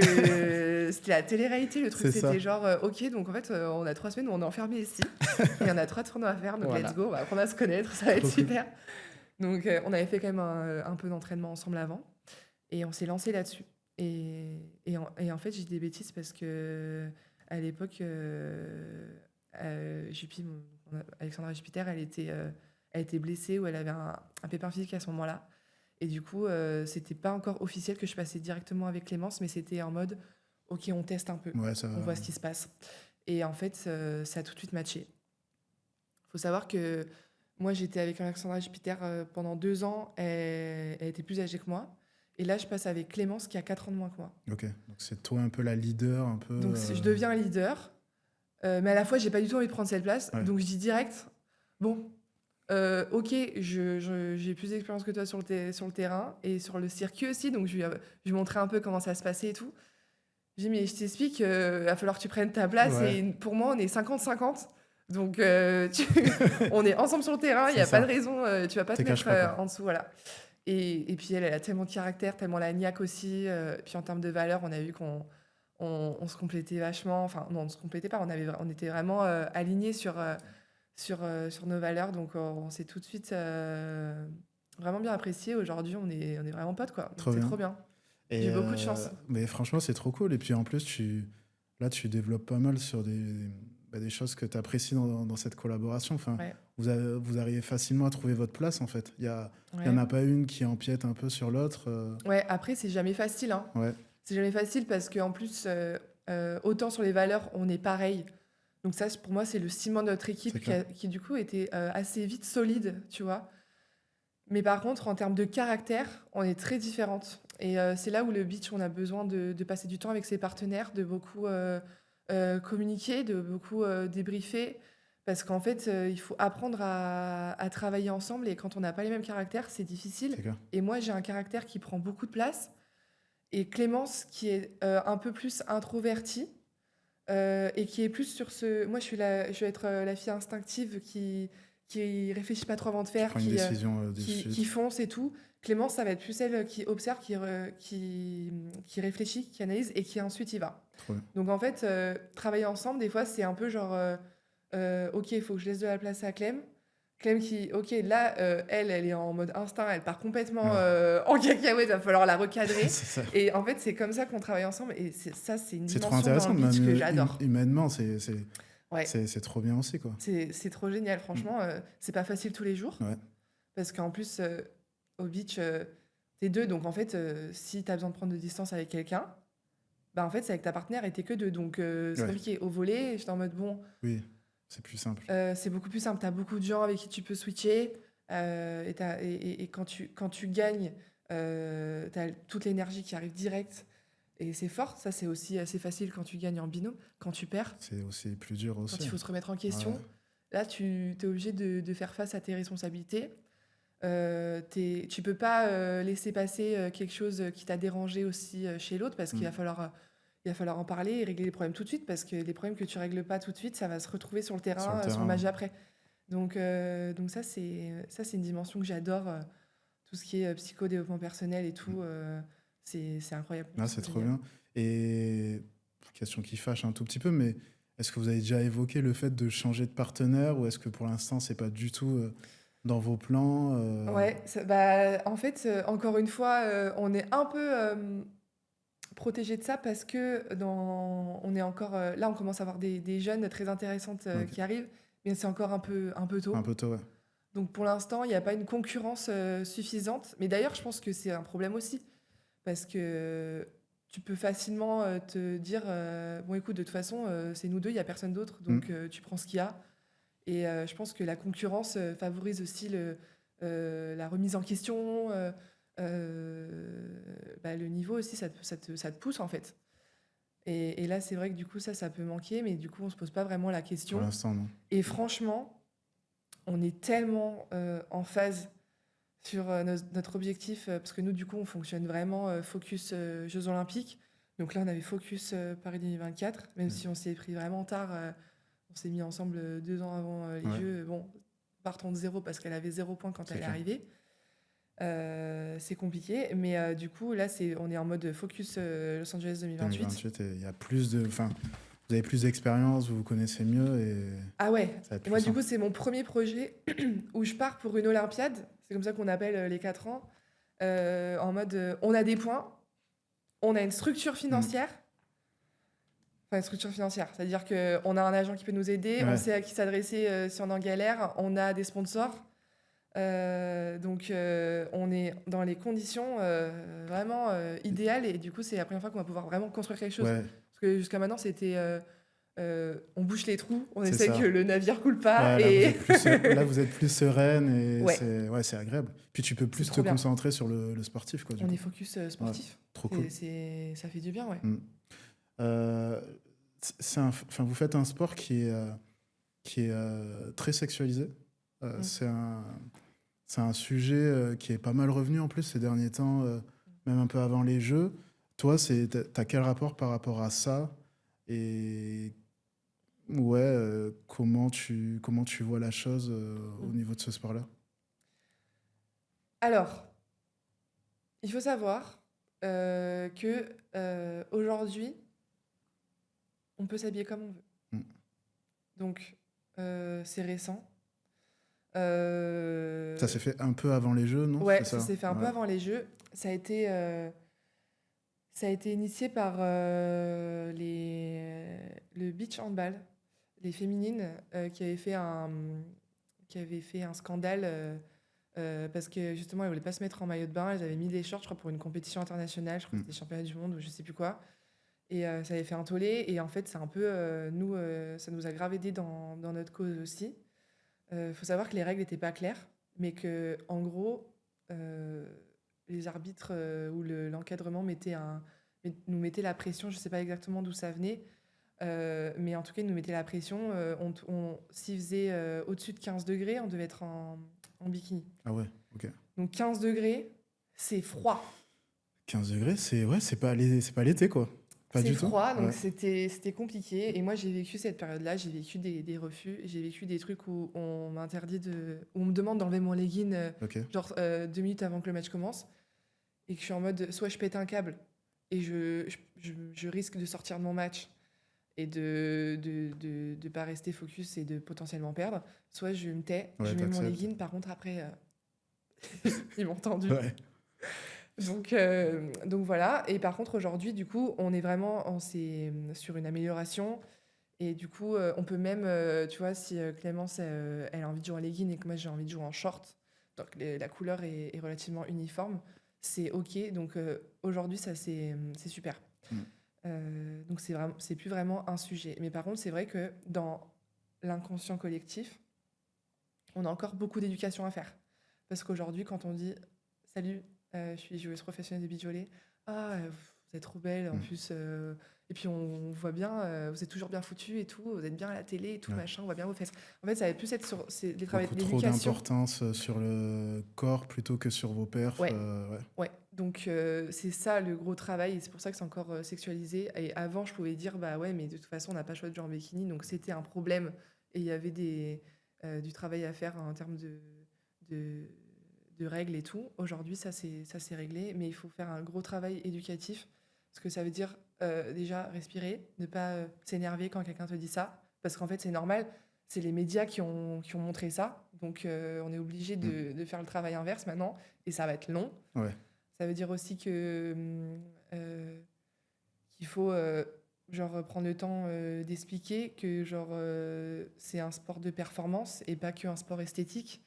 c'était la télé-réalité, le truc. C'est ça. C'était genre, ok, donc en fait, on a 3 semaines où on est enfermé ici. Et on a 3 tournois à faire, donc let's Voilà. go, on va apprendre à se connaître, ça va être Trop cool. super. Donc, on avait fait quand même un peu d'entraînement ensemble avant. Et on s'est lancé là-dessus. Et en fait, j'ai dit des bêtises parce que à l'époque, Alexandra Jupiter, elle était blessée ou elle avait un pépin physique à ce moment-là. Et du coup, c'était pas encore officiel que je passais directement avec Clémence, mais c'était en mode, ok, on teste un peu, Ouais, ça on va. voit ce qui se passe. Et en fait, ça a tout de suite matché. Faut savoir que moi, j'étais avec Alexandra Jupiter pendant 2 ans. Elle était plus âgée que moi. Et là, je passe avec Clémence qui a 4 ans de moins que moi. Ok. Donc c'est toi un peu la leader, un peu. Donc, je deviens un leader. Mais à la fois, j'ai pas du tout envie de prendre cette place. Ouais. Donc, je dis direct, bon, ok, j'ai plus d'expérience que toi sur sur le terrain et sur le circuit aussi. Donc, je lui montrais un peu comment ça se passait et tout. J'ai dit, mais je t'explique, il va falloir que tu prennes ta place. Ouais, Et pour moi, on est 50-50. Donc, on est ensemble sur le terrain. Il n'y c'est a pas de ça. raison. Tu vas pas te Te cache mettre pas, quoi. en dessous. Voilà. Et puis, elle a tellement de caractère, tellement la niaque aussi. Puis, en termes de valeur, on a vu qu'on se complétait vachement. Enfin, non, on ne se complétait pas. On était vraiment alignés sur nos valeurs. Donc, on s'est tout de suite vraiment bien apprécié. Aujourd'hui, on est vraiment potes, quoi. Donc, Trop c'est bien. trop bien. Et J'ai eu beaucoup de chance. mais franchement, c'est trop cool. Et puis en plus, là, tu développes pas mal sur des choses que tu apprécies dans cette collaboration. Enfin, Ouais, vous arrivez facilement à trouver votre place, en fait. Il y en ouais. a pas une qui empiète un peu sur l'autre. Ouais, après, c'est jamais facile, hein. Ouais, C'est jamais facile parce qu'en plus, autant sur les valeurs, on est pareil. Donc ça, pour moi, c'est le ciment de notre c'est équipe clair. qui du coup, était assez vite solide, tu vois. Mais par contre, en termes de caractère, on est très différentes. Et c'est là où le beach, on a besoin de passer du temps avec ses partenaires, de beaucoup communiquer, de beaucoup débriefer. Parce qu'en fait, il faut apprendre à travailler ensemble. Et quand on n'a pas les mêmes caractères, c'est difficile. C'est clair. Et moi, j'ai un caractère qui prend beaucoup de place. Et Clémence, qui est un peu plus introvertie, et qui est plus sur ce... Moi, je vais être la fille instinctive qui réfléchit pas trop avant de Qui faire, prend une décision de qui suite. fonce et tout. Clémence, ça va être plus celle qui observe, qui réfléchit, qui analyse et qui ensuite y va. Trop bien. Donc en fait, travailler ensemble, des fois, c'est un peu genre, ok, il faut que je laisse de la place à Clem. Clem qui, ok, là, elle est en mode instinct, elle part complètement Ouais. en cacahuète, il va falloir la recadrer. C'est ça. Et en fait, c'est comme ça qu'on travaille ensemble. Et ça, c'est une C'est trop dimension dans intéressant, le beach même que j'adore. humainement, Ouais, c'est trop bien aussi, quoi. c'est trop génial. Mm. Franchement, c'est pas facile tous les jours. Ouais, Parce qu'en plus, au beach, t'es deux. Donc en fait, si t'as besoin de prendre de distance avec quelqu'un, bah en fait, c'est avec ta partenaire et t'es que deux. Donc c'est ouais, compliqué. Au volley, j'étais en mode, bon, oui, c'est plus simple. c'est beaucoup plus simple. T'as beaucoup de gens avec qui tu peux switcher. Et quand tu gagnes, t'as toute l'énergie qui arrive direct. Et c'est fort. Ça, c'est aussi assez facile quand tu gagnes en binôme. Quand tu perds, C'est aussi plus dur quand aussi. il faut se remettre en Ouais, question, là, tu es obligé de faire face à tes responsabilités. Tu peux pas laisser passer quelque chose qui t'a dérangé aussi chez l'autre parce qu'il mm, il va falloir en parler et régler les problèmes tout de suite parce que les problèmes que tu règles pas tout de suite, ça va se retrouver sur le sur le terrain, sur le terrain. match après. Donc ça, c'est une dimension que j'adore. Tout ce qui est psycho-développement personnel et Mm. tout, c'est incroyable. Ah, C'est c'est trop génial. bien. Et question qui fâche un tout petit peu, mais est-ce que vous avez déjà évoqué le fait de changer de partenaire ou est-ce que pour l'instant, c'est pas du tout dans vos plans Ouais, bah, en fait, encore une fois, on est un peu protégé de ça parce que on est encore là, on commence à avoir des jeunes très intéressantes Ok. qui arrivent, mais c'est encore un peu Un tôt. peu tôt, ouais. Donc pour l'instant, il n'y a pas une concurrence suffisante. Mais d'ailleurs, je pense que c'est un problème aussi parce que tu peux facilement te dire bon, écoute, de toute façon, c'est nous deux, il n'y a personne d'autre, Mm. donc tu prends ce qu'il y a. Et je pense que la concurrence favorise aussi la remise en question. Bah, le niveau aussi, ça te pousse en fait. Et là, c'est vrai que du coup, ça peut manquer, mais du coup, on se pose pas vraiment la Pour question. l'instant, non. Et franchement, on est tellement en phase sur notre objectif, parce que nous, du coup, on fonctionne vraiment focus Jeux Olympiques. Donc là, on avait focus Paris 2024, même Mm. si on s'y est pris vraiment tard. On s'est mis ensemble 2 ans avant les Ouais. Jeux. Bon, partons de zéro parce qu'elle avait 0 point quand C'est elle est clair. arrivée. C'est compliqué, mais du coup, là, on est en mode focus Los Angeles 2028. 2028, et il y a plus de. Enfin, vous avez plus d'expérience, vous vous connaissez mieux et Ah ouais, ça va être et plus moi, du simple. coup, c'est mon premier projet où je pars pour une Olympiade. C'est comme ça qu'on appelle les 4 ans. En mode, on a des points, on a une structure Mm. financière. Enfin, une structure financière, c'est-à-dire qu'on a un agent qui peut nous aider, on Ouais, sait à qui s'adresser si on est en galère, on a des sponsors. Donc, on est dans les conditions vraiment idéales et du coup, c'est la première fois qu'on va pouvoir vraiment construire quelque chose. ouais, Parce que jusqu'à maintenant, c'était on bouche les trous, on c'est essaie ça. que le navire coule pas Ouais, et là, vous êtes plus sereine et ouais, c'est agréable. Puis tu peux c'est plus te trop bien. concentrer sur le sportif, quoi, du On coup. est focus Ouais, sportif. trop cool. Ça fait du bien, ouais. Mm. Euh, enfin, vous faites un sport qui est très sexualisé. Mm. C'est un sujet qui est pas mal revenu en plus ces derniers temps, même un peu avant les Jeux. Toi, t'as quel rapport par rapport à ça? Et ouais, comment tu vois la chose au Mm. niveau de ce sport-là? Alors, il faut savoir que aujourd'hui, on peut s'habiller comme on veut. Mm. Donc, c'est récent. Ça s'est fait un peu avant les Jeux, non? Ouais, C'est ça ça? s'est fait un peu Ouais. avant les Jeux. Ça a été initié par le beach handball, les féminines, qui avaient fait un scandale parce que justement, elles voulaient pas se mettre en maillot de bain. Elles avaient mis des shorts, je crois, pour une compétition internationale. Je crois que Mm. c'était championnat du monde ou je sais plus quoi. Et ça avait fait un tollé. Et en fait, c'est un peu ça nous a grave aidé dans notre cause aussi. Faut savoir que les règles n'étaient pas claires, mais que en gros, euh, les arbitres ou l'encadrement nous mettaient la pression. Je sais pas exactement d'où ça venait, mais en tout cas, ils nous mettaient la pression. S'il faisait au-dessus de 15 degrés, on devait être en bikini. Ah ouais, ok. Donc 15 degrés, c'est froid. 15 degrés, c'est pas l'été, quoi. Pas C'est du tout. froid, donc Ouais. c'était compliqué. Et moi, j'ai vécu cette période-là, j'ai vécu des refus, j'ai vécu des trucs où on m'interdit où on me demande d'enlever mon legging, Ok. genre 2 minutes avant que le match commence, et que je suis en mode, soit je pète un câble et je risque de sortir de mon match et de pas rester focus et de potentiellement perdre, soit je me tais, Ouais, je mets mon t'acceptes. legging, par contre après, ils m'ont tendu. Ouais. Donc voilà. Et par contre, aujourd'hui, du coup, on s'est sur une amélioration. Et du coup, on peut même, tu vois, si Clémence, elle a envie de jouer en legging et que moi, j'ai envie de jouer en short, donc la couleur est relativement uniforme, c'est OK. Donc aujourd'hui, ça, c'est super. Mm. Donc c'est plus vraiment un sujet. Mais par contre, c'est vrai que dans l'inconscient collectif, on a encore beaucoup d'éducation à faire. Parce qu'aujourd'hui, quand on dit salut, je suis joueuse professionnelle de beach volley, ah, vous êtes trop belle en Mm. plus, et puis on voit bien, vous êtes toujours bien foutu et tout, vous êtes bien à la télé et tout, Ouais. machin, on voit bien vos fesses. En fait, ça va plus être sur Beaucoup trop l'éducation. d'importance sur le corps plutôt que sur vos perfs. Ouais. Ouais. Ouais, donc c'est ça le gros travail, et c'est pour ça que c'est encore sexualisé. Et avant, je pouvais dire, bah ouais, mais de toute façon, on n'a pas le choix de jouer en bikini, donc c'était un problème. Et il y avait du travail à faire en termes de, de règles et tout. Aujourd'hui, ça c'est réglé, mais il faut faire un gros travail éducatif, parce que ça veut dire déjà respirer, ne pas s'énerver quand quelqu'un te dit ça, parce qu'en fait, c'est normal, c'est les médias qui ont montré ça, donc on est obligé de faire le travail inverse maintenant, et ça va être long. Ouais. Ça veut dire aussi que qu'il faut genre prendre le temps d'expliquer que genre c'est un sport de performance et pas qu'un sport esthétique.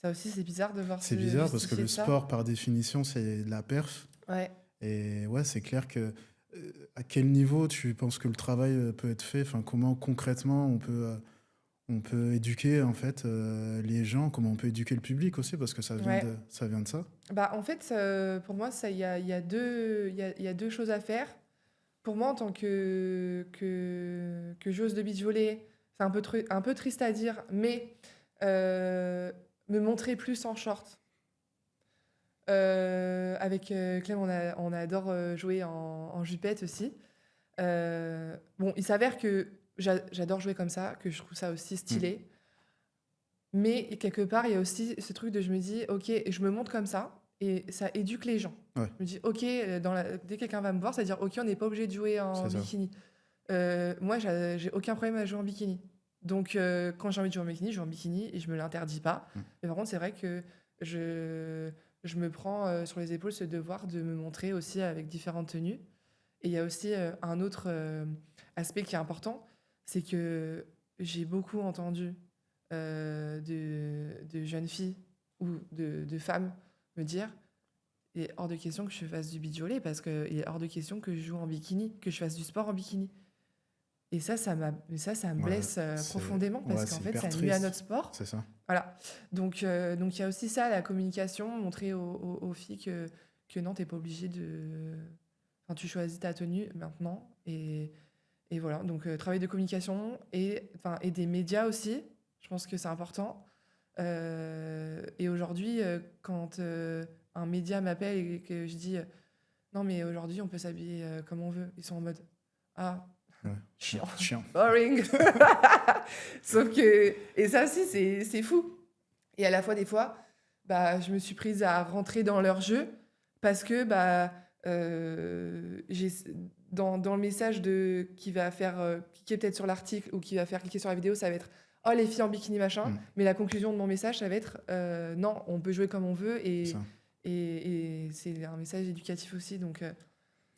Ça aussi, c'est bizarre de voir C'est se bizarre parce que justifier le de ça. sport, par définition, c'est de la perf. Ouais. Et ouais, c'est clair que à quel niveau tu penses que le travail peut être fait? Enfin, comment concrètement on peut éduquer en fait les gens, comment on peut éduquer le public aussi, parce que Ouais. ça vient de ça. Bah, en fait, pour moi, il y a il y a deux choses à faire. Pour moi, en tant que joueuse de beach volley, c'est un peu triste à dire, mais me montrer plus en short. Avec Clem, on adore jouer en jupette aussi. Bon, il s'avère que j'adore jouer comme ça, que je trouve ça aussi stylé. Mais quelque part, il y a aussi ce truc de je me dis, ok, je me montre comme ça, et ça éduque les gens. Ouais. Je me dis, ok, dès que quelqu'un va me voir, c'est-à-dire, ok, on n'est pas obligé de jouer en C'est ça. bikini. Moi, j'ai aucun problème à jouer en bikini. Donc, quand j'ai envie de jouer en bikini, je joue en bikini et je me l'interdis pas. Mais par contre, c'est vrai que je me prends sur les épaules ce devoir de me montrer aussi avec différentes tenues. Et il y a aussi un autre aspect qui est important, c'est que j'ai beaucoup entendu de jeunes filles ou de femmes me dire, il est hors de question que je fasse du beach volley parce qu'il est hors de question que je joue en bikini, que je fasse du sport en bikini. Et ça me blesse profondément parce qu'en fait, ça nuit à notre sport. C'est ça. Voilà. Donc, il y a aussi ça, la communication, montrer aux filles que non, t'es pas obligé de... Enfin, tu choisis ta tenue maintenant. Et voilà. Donc, travail de communication et des médias aussi. Je pense que c'est important. Et aujourd'hui, quand un média m'appelle et que je dis non, mais aujourd'hui, on peut s'habiller comme on veut, ils sont en mode ah, Ouais. chiant. Boring. Sauf que. Et ça aussi, c'est fou. Et à la fois, des fois, bah, je me suis prise à rentrer dans leur jeu parce que bah, dans le message qui va faire cliquer peut-être sur l'article ou qui va faire cliquer sur la vidéo, ça va être « Oh, les filles en bikini, machin Mm. ». Mais la conclusion de mon message, ça va être « Non, on peut jouer comme on veut. » Ça. Et c'est un message éducatif aussi. Donc,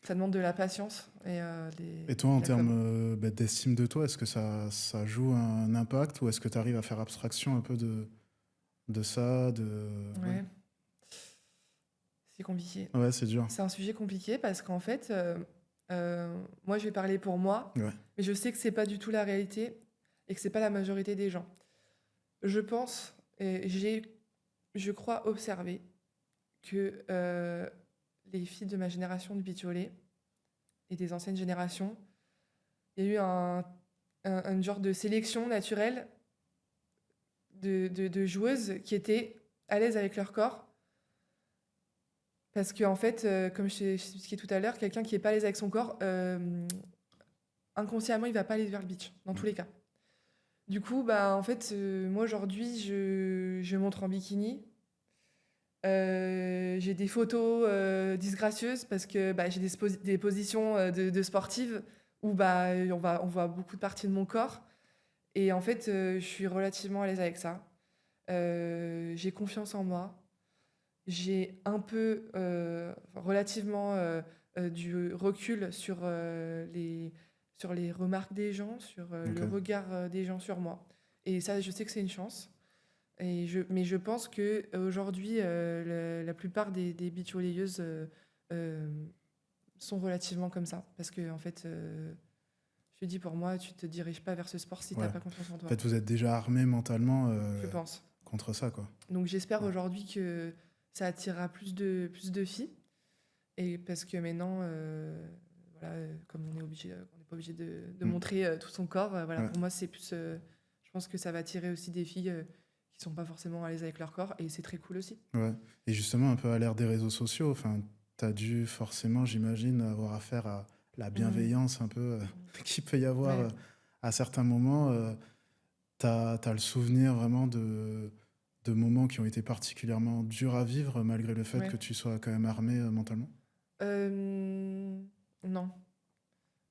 ça demande de la patience Et toi, en de la com. termes d'estime de toi, est-ce que ça joue un impact ou est-ce que tu arrives à faire abstraction un peu de ça Ouais, Ouais, c'est compliqué. ouais, c'est dur. C'est un sujet compliqué parce qu'en fait, moi, je vais parler pour moi, Ouais, mais je sais que c'est pas du tout la réalité et que c'est pas la majorité des gens. Je pense et je crois observer que les filles de ma génération de beach volley et des anciennes générations, il y a eu un genre de sélection naturelle de joueuses qui étaient à l'aise avec leur corps. Parce qu'en fait, comme je t'ai expliqué tout à l'heure, quelqu'un qui n'est pas à l'aise avec son corps, inconsciemment, il va pas aller vers le beach, dans tous les cas. Du coup, bah, en fait, moi aujourd'hui, je montre en bikini. J'ai des photos disgracieuses parce que bah, j'ai des positions de sportive où bah, on voit beaucoup de parties de mon corps. Et en fait, je suis relativement à l'aise avec ça. J'ai confiance en moi. J'ai un peu, relativement, du recul sur les remarques des gens, sur ok. le regard des gens sur moi. Et ça, je sais que c'est une chance. Mais je pense qu'aujourd'hui, la plupart des beach volleyeuses sont relativement comme ça. Parce que, en fait, je dis pour moi, tu te diriges pas vers ce sport si tu Ouais. n'as pas confiance en En toi, fait, vous êtes déjà armé mentalement je pense. contre ça, quoi. Donc j'espère Ouais. aujourd'hui que ça attirera plus de filles. Et parce que maintenant, voilà, comme on n'est pas obligé de Mm. montrer tout son corps, voilà, Ouais. pour moi, c'est plus. Je pense que ça va attirer aussi des filles qui sont pas forcément à l'aise avec leur corps, et c'est très cool aussi. Ouais. Et justement, un peu à l'ère des réseaux sociaux, enfin, tu as dû forcément, j'imagine, avoir affaire à la bienveillance un peu qu'il peut y avoir Ouais. à certains moments. Tu as le souvenir vraiment de moments qui ont été particulièrement durs à vivre, malgré le fait Ouais. que tu sois quand même armé mentalement? Non.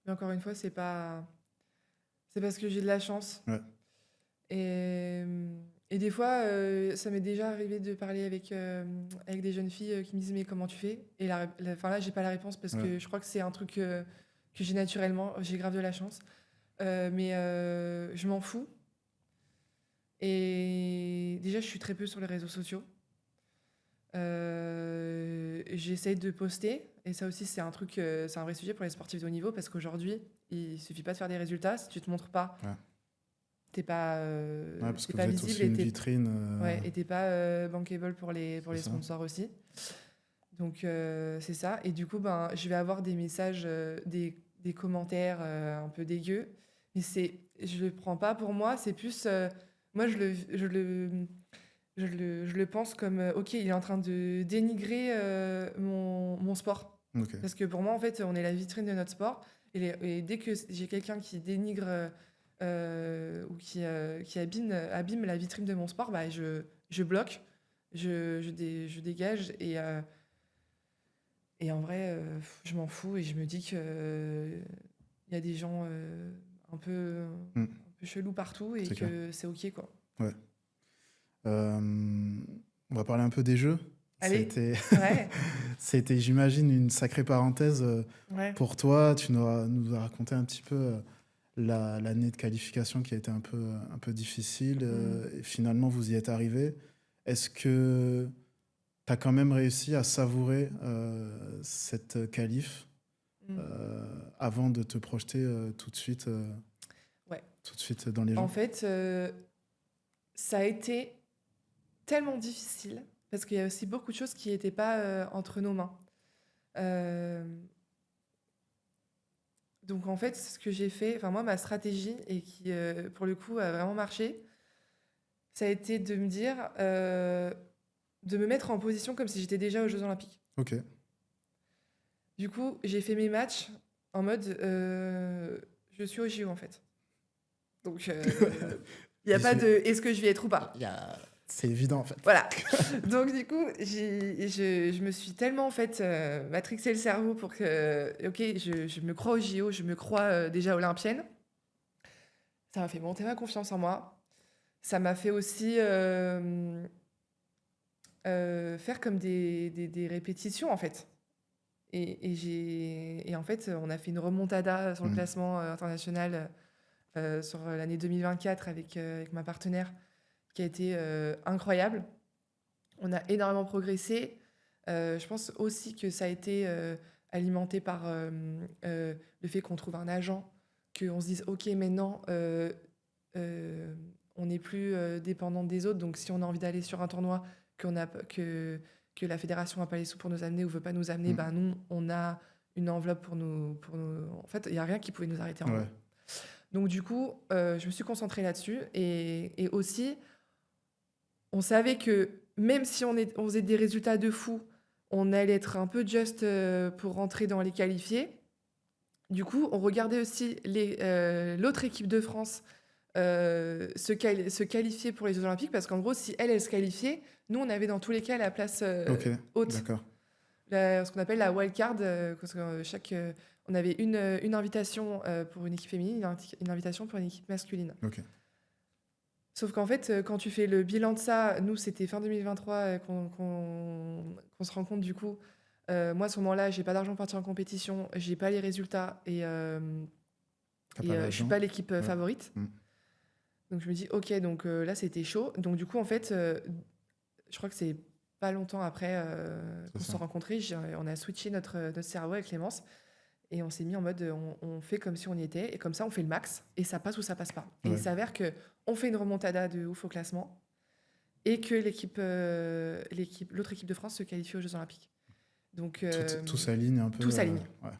Mais encore une fois, c'est parce que j'ai de la chance. Ouais. Et des fois, ça m'est déjà arrivé de parler avec des jeunes filles qui me disent mais comment tu fais? Et enfin là, j'ai pas la réponse parce Ouais. que je crois que c'est un truc que j'ai naturellement. J'ai grave de la chance. Mais je m'en fous. Et déjà, je suis très peu sur les réseaux sociaux. J'essaye de poster. Et ça aussi, c'est un vrai sujet pour les sportifs de haut niveau parce qu'aujourd'hui, il suffit pas de faire des résultats. Si tu te montres pas, Ouais. t'es pas, Ouais, parce t'es que pas vous êtes visible aussi et une vitrine. ouais, et t'es pas bankable pour les C'est ça. sponsors aussi. Donc c'est ça. Et du coup, ben, je vais avoir des messages, des commentaires un peu dégueux. Mais je le prends pas pour moi. C'est plus, moi, je le pense comme, ok, il est en train de dénigrer mon sport. Ok. Parce que pour moi, en fait, on est la vitrine de notre sport. Et dès que j'ai quelqu'un qui dénigre ou qui abîme la vitrine de mon sport, bah, je bloque, je dégage. Et en vrai, je m'en fous et je me dis que il y a des gens Mm. un peu chelous partout et C'est clair. que c'est ok, quoi. Ouais. On va parler un peu des jeux. Ça a Allez, été, ouais, ça a été, j'imagine, une sacrée parenthèse ouais. pour toi. Tu nous as raconté un petit peu l'année de qualification qui a été un peu difficile. Et finalement, vous y êtes arrivé. Est-ce que tu as quand même réussi à savourer cette qualif Mm. avant de te projeter tout de suite Ouais. dans les En jeux? fait, ça a été tellement difficile parce qu'il y a aussi beaucoup de choses qui n'étaient pas entre nos mains. Donc en fait, ce que j'ai fait, enfin moi, ma stratégie, et qui pour le coup a vraiment marché, ça a été de me dire, de me mettre en position comme si j'étais déjà aux Jeux Olympiques. Ok. Du coup, j'ai fait mes matchs en mode, je suis au JO en fait. Donc il n'y a pas de est-ce que je vais être ou pas. C'est évident en fait. Voilà. Donc du coup, je me suis tellement en fait matrixé le cerveau pour que, ok, je me crois au JO, je me crois déjà olympienne. Ça m'a fait monter ma confiance en moi. ça m'a fait aussi faire comme des répétitions, en fait. Et en fait, on a fait une remontada sur le Mm. classement international sur l'année 2024 avec ma partenaire, qui a été incroyable. On a énormément progressé. Je pense aussi que ça a été alimenté par le fait qu'on trouve un agent, qu'on se dise, OK, maintenant, on n'est plus dépendant des autres. Donc, si on a envie d'aller sur un tournoi, que la fédération n'a pas les sous pour nous amener ou veut pas nous amener, Mm. ben nous, on a une enveloppe pour nous. En fait, il n'y a rien qui pouvait nous arrêter en Ouais. gros. Donc, du coup, je me suis concentrée là-dessus. Et aussi, on savait que même si on faisait des résultats de fou, on allait être un peu juste pour rentrer dans les qualifiés. Du coup, on regardait aussi l'autre équipe de France se qualifier pour les Jeux Olympiques, parce qu'en gros, si elle se qualifiait, nous, on avait dans tous les cas la place Ok, haute, d'accord. ce qu'on appelle la wild card, parce que on avait une invitation pour une équipe féminine, une invitation pour une équipe masculine. Ok. Sauf qu'en fait, quand tu fais le bilan de ça, nous, c'était fin 2023 qu'on se rend compte du coup. Moi, à ce moment-là, j'ai pas d'argent pour partir en compétition, j'ai pas les résultats T'as et pas je suis d'argent? pas l'équipe Ouais. favorite. Mm. Donc je me dis, ok, donc là, c'était chaud. Donc du coup, en fait, je crois que c'est pas longtemps après C'est qu'on se ça. rencontrait, on a switché notre cerveau avec Clémence. Et on s'est mis en mode, on fait comme si on y était, et comme ça, on fait le max, et ça passe ou ça passe pas. Et Ouais. il s'avère que on fait une remontada de ouf au classement, et que l'autre équipe de France se qualifie aux Jeux Olympiques. Donc, Tout s'aligne un peu. tout s'aligne. Ouais.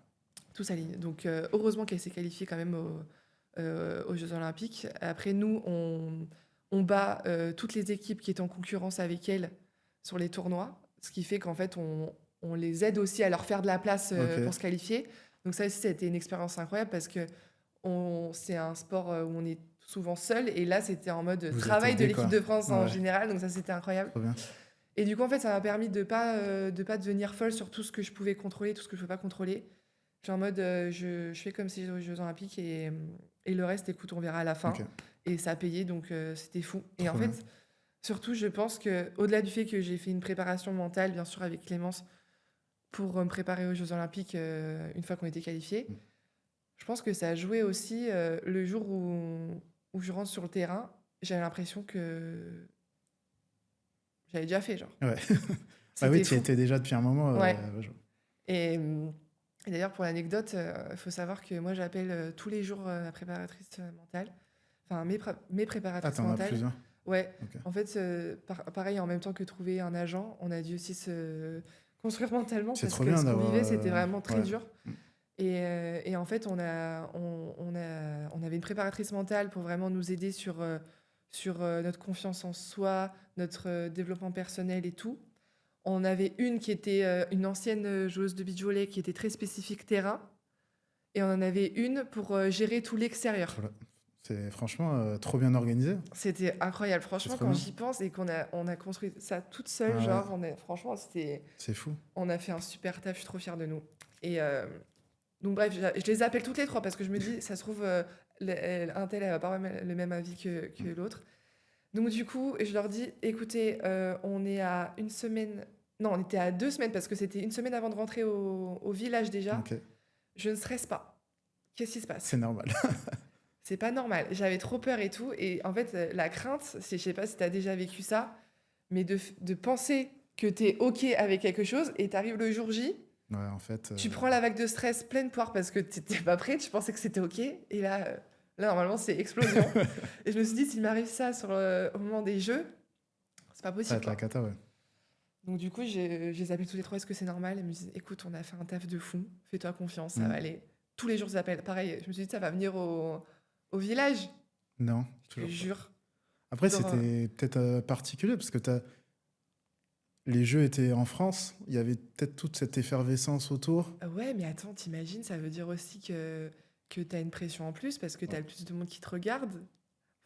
Tout s'aligne. Donc, heureusement qu'elle s'est qualifiée quand même aux Jeux Olympiques. Après, nous, on bat toutes les équipes qui étaient en concurrence avec elle sur les tournois, ce qui fait qu'en fait, on les aide aussi à leur faire de la place Ok. pour se qualifier. Donc ça aussi, ça a été une expérience incroyable parce que c'est un sport où on est souvent seul. Et là, c'était en mode Vous êtes travail de aidés, l'équipe quoi. de France en Ouais. général. Donc ça, c'était incroyable. Trop bien. Et du coup, en fait, ça m'a permis de pas devenir folle sur tout ce que je pouvais contrôler, tout ce que je ne peux pas contrôler. J'ai en mode, je fais comme si j'étais aux Jeux Olympiques et le reste, écoute, on verra à la fin. Ok. Et ça a payé, donc c'était fou. Et en Trop bien. fait, surtout, je pense que au-delà du fait que j'ai fait une préparation mentale, bien sûr, avec Clémence, pour me préparer aux Jeux Olympiques une fois qu'on était qualifiés, Mm. je pense que ça a joué aussi le jour où je rentre sur le terrain. J'avais l'impression que j'avais déjà fait, genre. Ouais. Ah oui, C'était tu y fou. étais déjà depuis un moment. Ouais. Et d'ailleurs, pour l'anecdote, il faut savoir que moi, j'appelle tous les jours ma préparatrice mentale. Enfin, mes Ah, préparatrices t'en as mentales. plusieurs. Ouais. Ok. En fait, pareil, en même temps que trouver un agent, on a dû aussi se construire mentalement C'est parce trop que bien ce qu'on d'avoir. vivait, c'était vraiment très Ouais. dur. Mm. Et en fait, on avait une préparatrice mentale pour vraiment nous aider sur notre confiance en soi, notre développement personnel et tout. On avait une qui était une ancienne joueuse de beach volley qui était très spécifique terrain. Et on en avait une pour gérer tout l'extérieur. Voilà. C'est franchement trop bien organisé. C'était incroyable. Franchement, trop quand bien. j'y pense et on a construit ça toute seule, Ouais. genre, franchement, C'est fou. on a fait un super taf. Je suis trop fière de nous. Et donc, bref, je les appelle toutes les trois parce que je me dis, ça se trouve, un tel, elle va pas avoir le même avis que l'autre. Donc, du coup, je leur dis, écoutez, on est à une semaine. Non, on était à 2 semaines parce que c'était une semaine avant de rentrer au village déjà. Ok. Je ne stresse pas. Qu'est-ce qui se passe? C'est normal. C'est pas normal. J'avais trop peur et tout. Et en fait, la crainte, je sais pas si tu as déjà vécu ça, mais de penser que tu es OK avec quelque chose et tu arrives le jour J, Ouais, en fait. tu prends la vague de stress pleine poire parce que tu n'étais pas prêt, tu pensais que c'était OK. Et là, normalement, c'est explosion. Et je me suis dit, s'il m'arrive ça au moment des jeux, c'est pas Ça va possible. être la cata, ouais. Donc du coup, je les appelle tous les trois, est-ce que c'est normal? Elles me disent, écoute, on a fait un taf de fou, fais-toi confiance, ça Mm. va aller. Tous les jours, je les appelle. Pareil, je me suis dit, ça va venir au village, Non, je te toujours pas. jure. Après, Genre, c'était peut-être particulier parce que les jeux étaient en France. Il y avait peut-être toute cette effervescence autour. ouais, mais attends, t'imagines, ça veut dire aussi que tu as une pression en plus parce que tu as Ouais. plus de monde qui te regarde.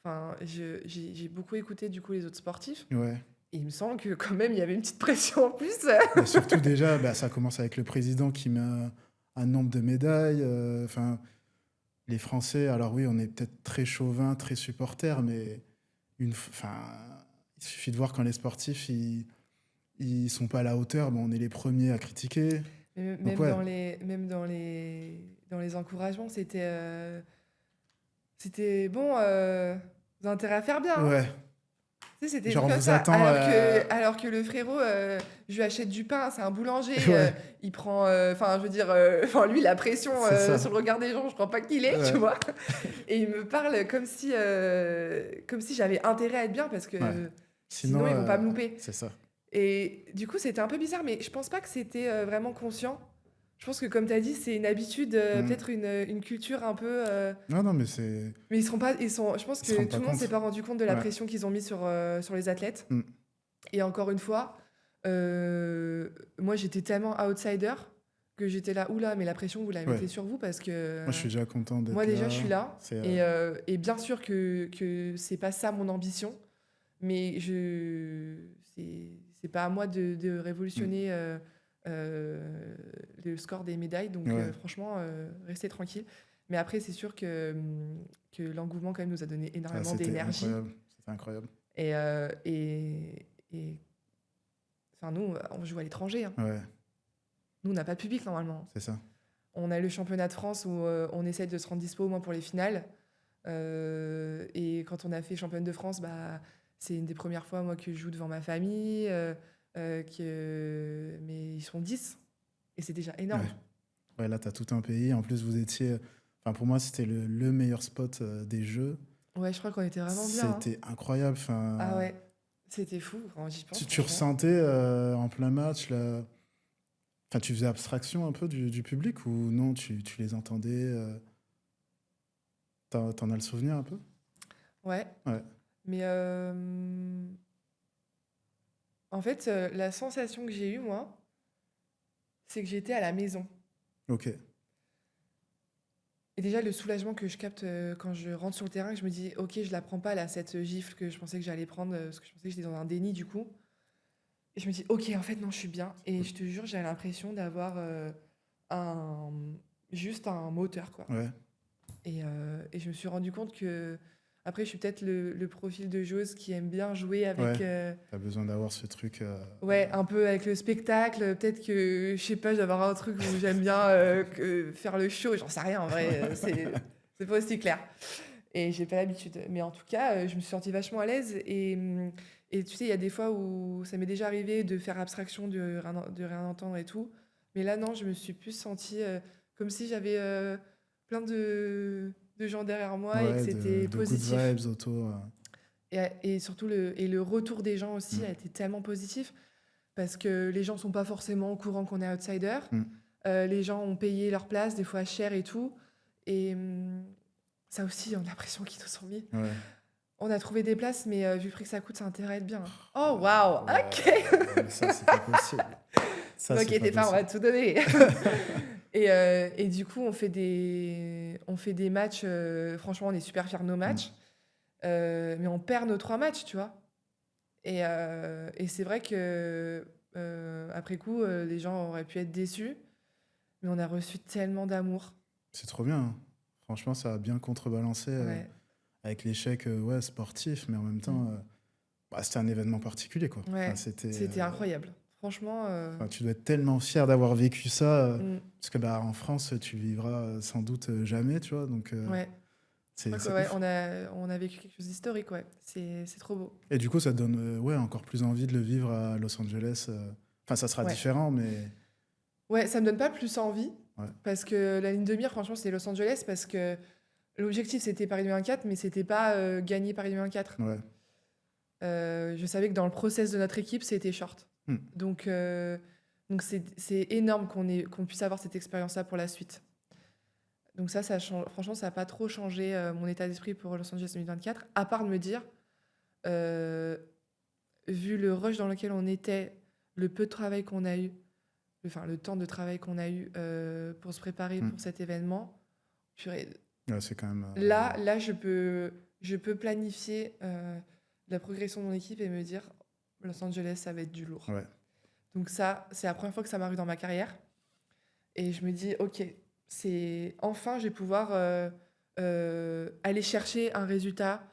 Enfin, j'ai beaucoup écouté du coup les autres sportifs Ouais. et il me semble que quand même il y avait une petite pression en plus. Mais surtout déjà, ça commence avec le président qui met un nombre de médailles. Enfin, les Français, alors oui, on est peut-être très chauvin, très supporters, mais Enfin, il suffit de voir quand les sportifs, ils sont pas à la hauteur, on est les premiers à critiquer. Donc Même ouais, dans les encouragements, c'était bon, vous avez intérêt à faire bien, hein. ouais. Tu sais, c'était Genre, on comme vous ça. attend. Alors que le frérot, je lui achète du pain, c'est un boulanger, Ouais, il prend, enfin, je veux dire, enfin, lui, la pression c'est ça. sur le regard des gens, je crois pas qu'il ait, tu Ouais, vois. Et il me parle comme si j'avais intérêt à être bien, parce ouais. que Sinon, sinon, ils vont pas me louper. c'est ça. Et du coup, c'était un peu bizarre, mais je pense pas que c'était vraiment conscient. Je pense que, comme tu as dit, c'est une habitude, Mm. peut-être une culture un peu. Non, non, mais c'est. Mais ils seront pas. Je pense Ils se que rendent tout pas le monde s'est compte. pas rendu compte de la Ouais. pression qu'ils ont mis sur les athlètes. Mm. Et encore une fois, moi, j'étais tellement outsider que j'étais là, oula, mais la pression, vous la Ouais. mettez sur vous parce que. Moi, je suis déjà content d'être Moi, déjà, là. je suis là. C'est, Et bien sûr que c'est pas ça mon ambition, mais c'est pas à moi de révolutionner le score des médailles. Donc, Ouais. franchement, restez tranquille. Mais après, c'est sûr que l'engouement, quand même, nous a donné Ah, énormément c'était d'énergie. incroyable. C'était incroyable. Et enfin, nous, on joue à l'étranger, hein. Ouais, Nous, on n'a pas de public normalement. c'est ça. On a le championnat de France où on essaie de se rendre dispo au moins pour les finales. Et quand on a fait championne de France, bah, c'est une des premières fois moi que je joue devant ma famille. Mais ils sont 10 et c'est déjà énorme. Ouais. Ouais, là, tu as tout un pays. En plus, vous étiez. Enfin, pour moi, c'était le meilleur spot des Jeux. Ouais, je crois qu'on était vraiment bien, hein. C'était incroyable. Enfin, Ah ouais, c'était fou quand j'y pense. tu Franchement. ressentais en plein match là. Enfin, tu faisais abstraction un peu du public ou non, tu les entendais t'en as le souvenir un peu? Ouais, Ouais, mais en fait, la sensation que j'ai eue, moi, c'est que j'étais à la maison. ok. Et déjà, le soulagement que je capte quand je rentre sur le terrain, que je me dis, ok, je la prends pas là, cette gifle que je pensais que j'allais prendre, parce que je pensais que j'étais dans un déni du coup. Et je me dis, ok, en fait, non, je suis bien. Et je te jure, j'ai l'impression d'avoir un, juste un moteur, quoi. Ouais, Et je me suis rendu compte que, après, je suis peut-être le profil de joueuse qui aime bien jouer avec, ouais. T'as besoin d'avoir ce truc. ouais, un peu avec le spectacle. Peut-être que, je sais pas, je dois avoir un truc où j'aime bien faire le show. J'en sais rien, en vrai. C'est pas aussi clair. Et j'ai pas l'habitude. Mais en tout cas, je me suis sentie vachement à l'aise. Et tu sais, il y a des fois où ça m'est déjà arrivé de faire abstraction de rien entendre et tout. Mais là, non, je me suis plus sentie comme si j'avais plein de gens derrière moi et que Ouais, c'était de good positif. vibes autour. Et surtout, le retour des gens aussi a Mm, été tellement positif parce que les gens sont pas forcément au courant qu'on est outsider. mm. Les gens ont payé leur place, des fois cher et tout. Et ça aussi, on a l'impression qu'ils nous ont mis. Ouais. On a trouvé des places, mais vu le prix que ça coûte, ça a intérêt à être bien, hein. Oh, waouh, Ouais, ok. mais ça, c'est pas possible. Ça, Ne c'est t'inquiétez pas pas, on va possible. tout donner. Et du coup, on fait des matchs. Franchement, on est super fiers de nos Mm. matchs. Mais on perd nos 3 matchs, tu vois. Et c'est vrai que après coup, les gens auraient pu être déçus, mais on a reçu tellement d'amour. C'est trop bien, hein. Franchement, ça a bien contrebalancé Ouais. avec l'échec ouais, sportif, mais en même Mm. temps, c'était un événement particulier, quoi. Enfin, Ouais, c'était incroyable. Franchement, enfin, tu dois être tellement fier d'avoir vécu ça, parce que en France, tu le vivras sans doute jamais, tu vois. Donc, ouais. Je crois que, c'est ouais, ouf. on a vécu quelque chose d'historique, ouais. C'est trop beau. Et du coup, ça te donne ouais, encore plus envie de le vivre à Los Angeles. Enfin, ça sera Ouais. différent, mais Ouais, ça me donne pas plus envie, ouais, parce que la ligne de mire, franchement, c'est Los Angeles, parce que l'objectif, c'était Paris 2024, mais c'était pas gagner Paris 2024. ouais. Je savais que dans le process de notre équipe, c'était short. Hmm. Donc c'est énorme qu'on puisse avoir cette expérience-là pour la suite. Donc ça change, franchement, ça n'a pas trop changé mon état d'esprit pour Los Angeles 2024, à part de me dire, euh, vu le rush dans lequel on était, le peu de travail qu'on a eu, enfin le temps de travail qu'on a eu pour se préparer Hmm. pour cet événement, purée, Ouais, c'est quand même. là je peux planifier la progression de mon équipe et me dire, Los Angeles, ça va être du lourd. Ouais. Donc ça, c'est la première fois que ça m'arrive dans ma carrière. Et je me dis, ok, enfin, je vais pouvoir aller chercher un résultat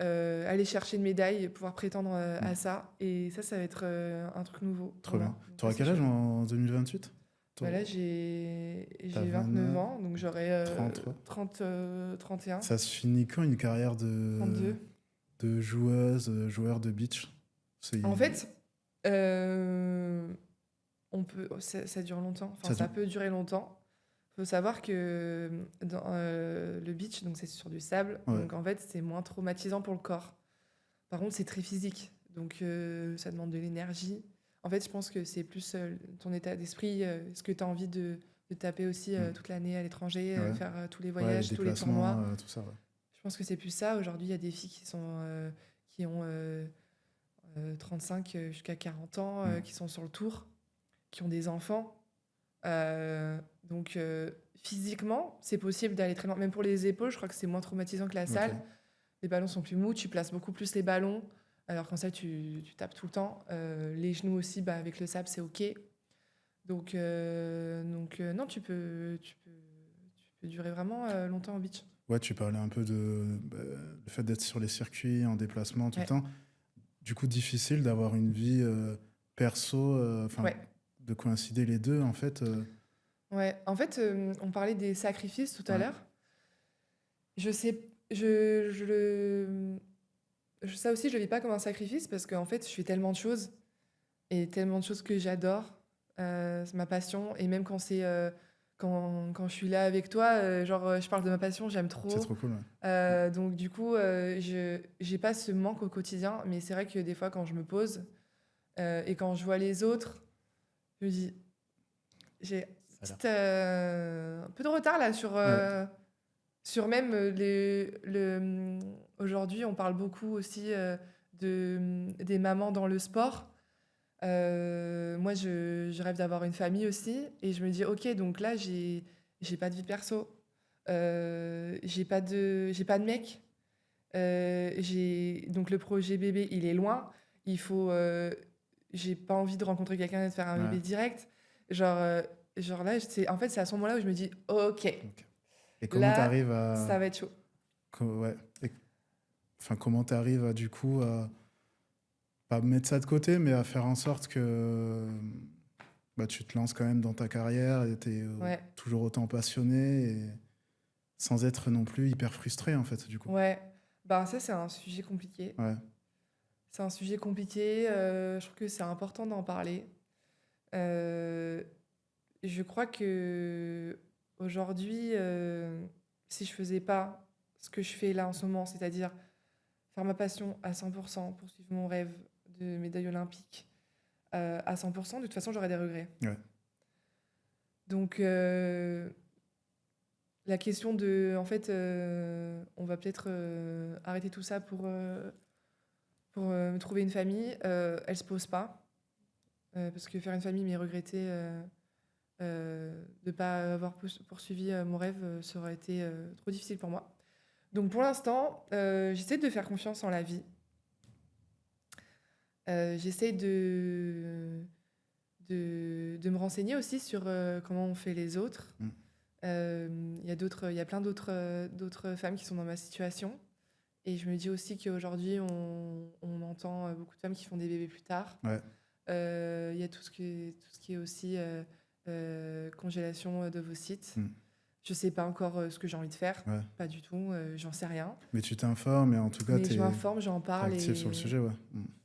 aller chercher une médaille, pouvoir prétendre à ça. Et ça va être un truc nouveau. Trop Voilà. bien. Donc Tu auras ça, quel c'est âge chouette. en 2028? Bah là, T'as j'ai 29 29, ans, donc j'aurai 30, ouais. 31, Ça se finit quand une carrière 32. de joueuse, joueur de beach? C'est... En fait, ça dure longtemps. Enfin, Ça ça dure- peut durer longtemps. Faut savoir que dans le beach, donc c'est sur du sable, Ouais. donc en fait c'est moins traumatisant pour le corps. Par contre, c'est très physique, donc ça demande de l'énergie. En fait, je pense que c'est plus ton état d'esprit, est-ce que tu as envie de taper aussi toute l'année à l'étranger, Ouais. faire tous les Ouais, les voyages, tous les déplacements, tournois. tout ça, ouais. Je pense que c'est plus ça. Aujourd'hui, il y a des filles qui ont 35 jusqu'à 40 ans, qui sont sur le tour, qui ont des enfants. Donc physiquement, c'est possible d'aller très loin. Même pour les épaules, je crois que c'est moins traumatisant que la salle. Ok. Les ballons sont plus mous, tu places beaucoup plus les ballons. Alors qu'en salle, tu tapes tout le temps. Les genoux aussi, avec le sable, c'est OK. Donc non, tu peux durer vraiment longtemps au beach. Ouais, tu parlais un peu le fait d'être sur les circuits, en déplacement tout le Ouais. temps. Du coup, difficile d'avoir une vie perso, enfin, Ouais. de coïncider les deux, en fait. Ouais, en fait, on parlait des sacrifices tout à Ouais. l'heure. Je sais, ça aussi, je le vis pas comme un sacrifice parce qu'en fait, je fais tellement de choses et tellement de choses que j'adore. C'est ma passion. Et même quand je suis là avec toi, je parle de ma passion, j'aime C'est trop. trop cool, ouais. Donc, du coup, je j'ai pas ce manque au quotidien. Mais c'est vrai que des fois, quand je me pose et quand je vois les autres, je me dis, j'ai un peu de retard là sur même aujourd'hui, on parle beaucoup aussi des mamans dans le sport. Moi, je rêve d'avoir une famille aussi. Et je me dis, OK, donc là, j'ai pas de vie perso. J'ai pas de mec. Donc le projet bébé, il est loin. J'ai pas envie de rencontrer quelqu'un et de faire un Ouais. bébé direct. Genre là, en fait, c'est à ce moment-là où je me dis, OK, Et comment là, t'arrives à... ça va être chaud. Ouais. Enfin, comment t'arrives à, du coup, à pas mettre ça de côté, mais à faire en sorte que tu te lances quand même dans ta carrière et t'es Ouais. toujours autant passionné et sans être non plus hyper frustré, en fait, du coup. Ouais. Ça, c'est un sujet compliqué. Ouais. C'est un sujet compliqué. Je trouve que c'est important d'en parler. Je crois que aujourd'hui, si je faisais pas ce que je fais là en ce moment, c'est-à-dire faire ma passion à 100%, poursuivre mon rêve de médaille olympique à 100%, de toute façon, j'aurais des regrets. Ouais. Donc, la question en fait, on va peut-être arrêter tout ça pour me trouver une famille, elle se pose pas. Parce que faire une famille mais regretter de ne pas avoir poursuivi mon rêve, ça aurait été trop difficile pour moi. Donc pour l'instant, j'essaie de faire confiance en la vie. J'essaie de me renseigner aussi sur comment on fait les autres. Il y a plein d'autres femmes qui sont dans ma situation. Et je me dis aussi qu'aujourd'hui, on entend beaucoup de femmes qui font des bébés plus tard. Ouais. Il y a tout ce qui est aussi congélation d'ovocytes. Je sais pas encore ce que j'ai envie de faire. Ouais. Pas du tout. J'en sais rien. Mais tu t'informes et en tout cas, Mais je m'informe, j'en t'es parle. actif sur le sujet, ouais.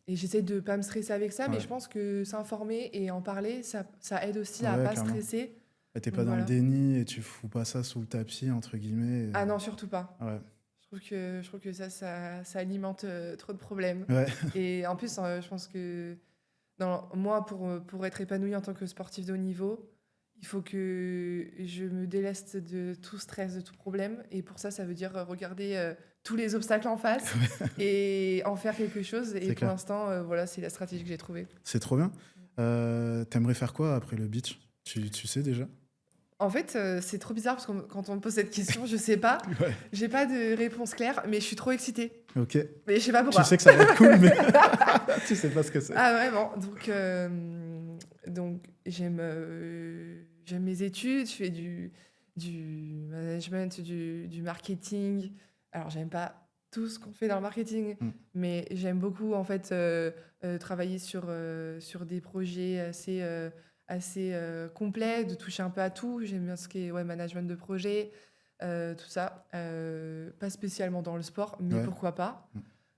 Et j'essaie de pas me stresser avec ça. Mais Ouais. je pense que s'informer et en parler, ça aide aussi à Ouais, pas clairement. stresser. Et t'es Donc pas dans voilà. le déni et tu fous pas ça sous le tapis, entre guillemets. Ah non, surtout pas. Ouais. Je trouve que ça alimente trop de problèmes. Ouais. Et en plus, je pense que moi, pour être épanouie en tant que sportive de haut niveau, il faut que je me déleste de tout stress, de tout problème. Et pour ça, ça veut dire regarder tous les obstacles en face et en faire quelque chose. Et C'est pour clair. l'instant, voilà, c'est la stratégie que j'ai trouvée. C'est trop bien. T'aimerais faire quoi après le beach? Tu sais déjà? En fait, c'est trop bizarre parce que quand on me pose cette question, je sais pas. Ouais. J'ai pas de réponse claire, mais je suis trop excitée. Ok. Mais je sais pas pourquoi. Tu sais que ça va être cool, mais tu sais pas ce que c'est. Ah vraiment. Donc j'aime mes études, je fais du management, du marketing. Alors j'aime pas tout ce qu'on fait dans le marketing, mais j'aime beaucoup en fait travailler sur des projets assez complets, de toucher un peu à tout. J'aime bien ce qui est management de projet, tout ça. Pas spécialement dans le sport, mais Ouais. pourquoi pas.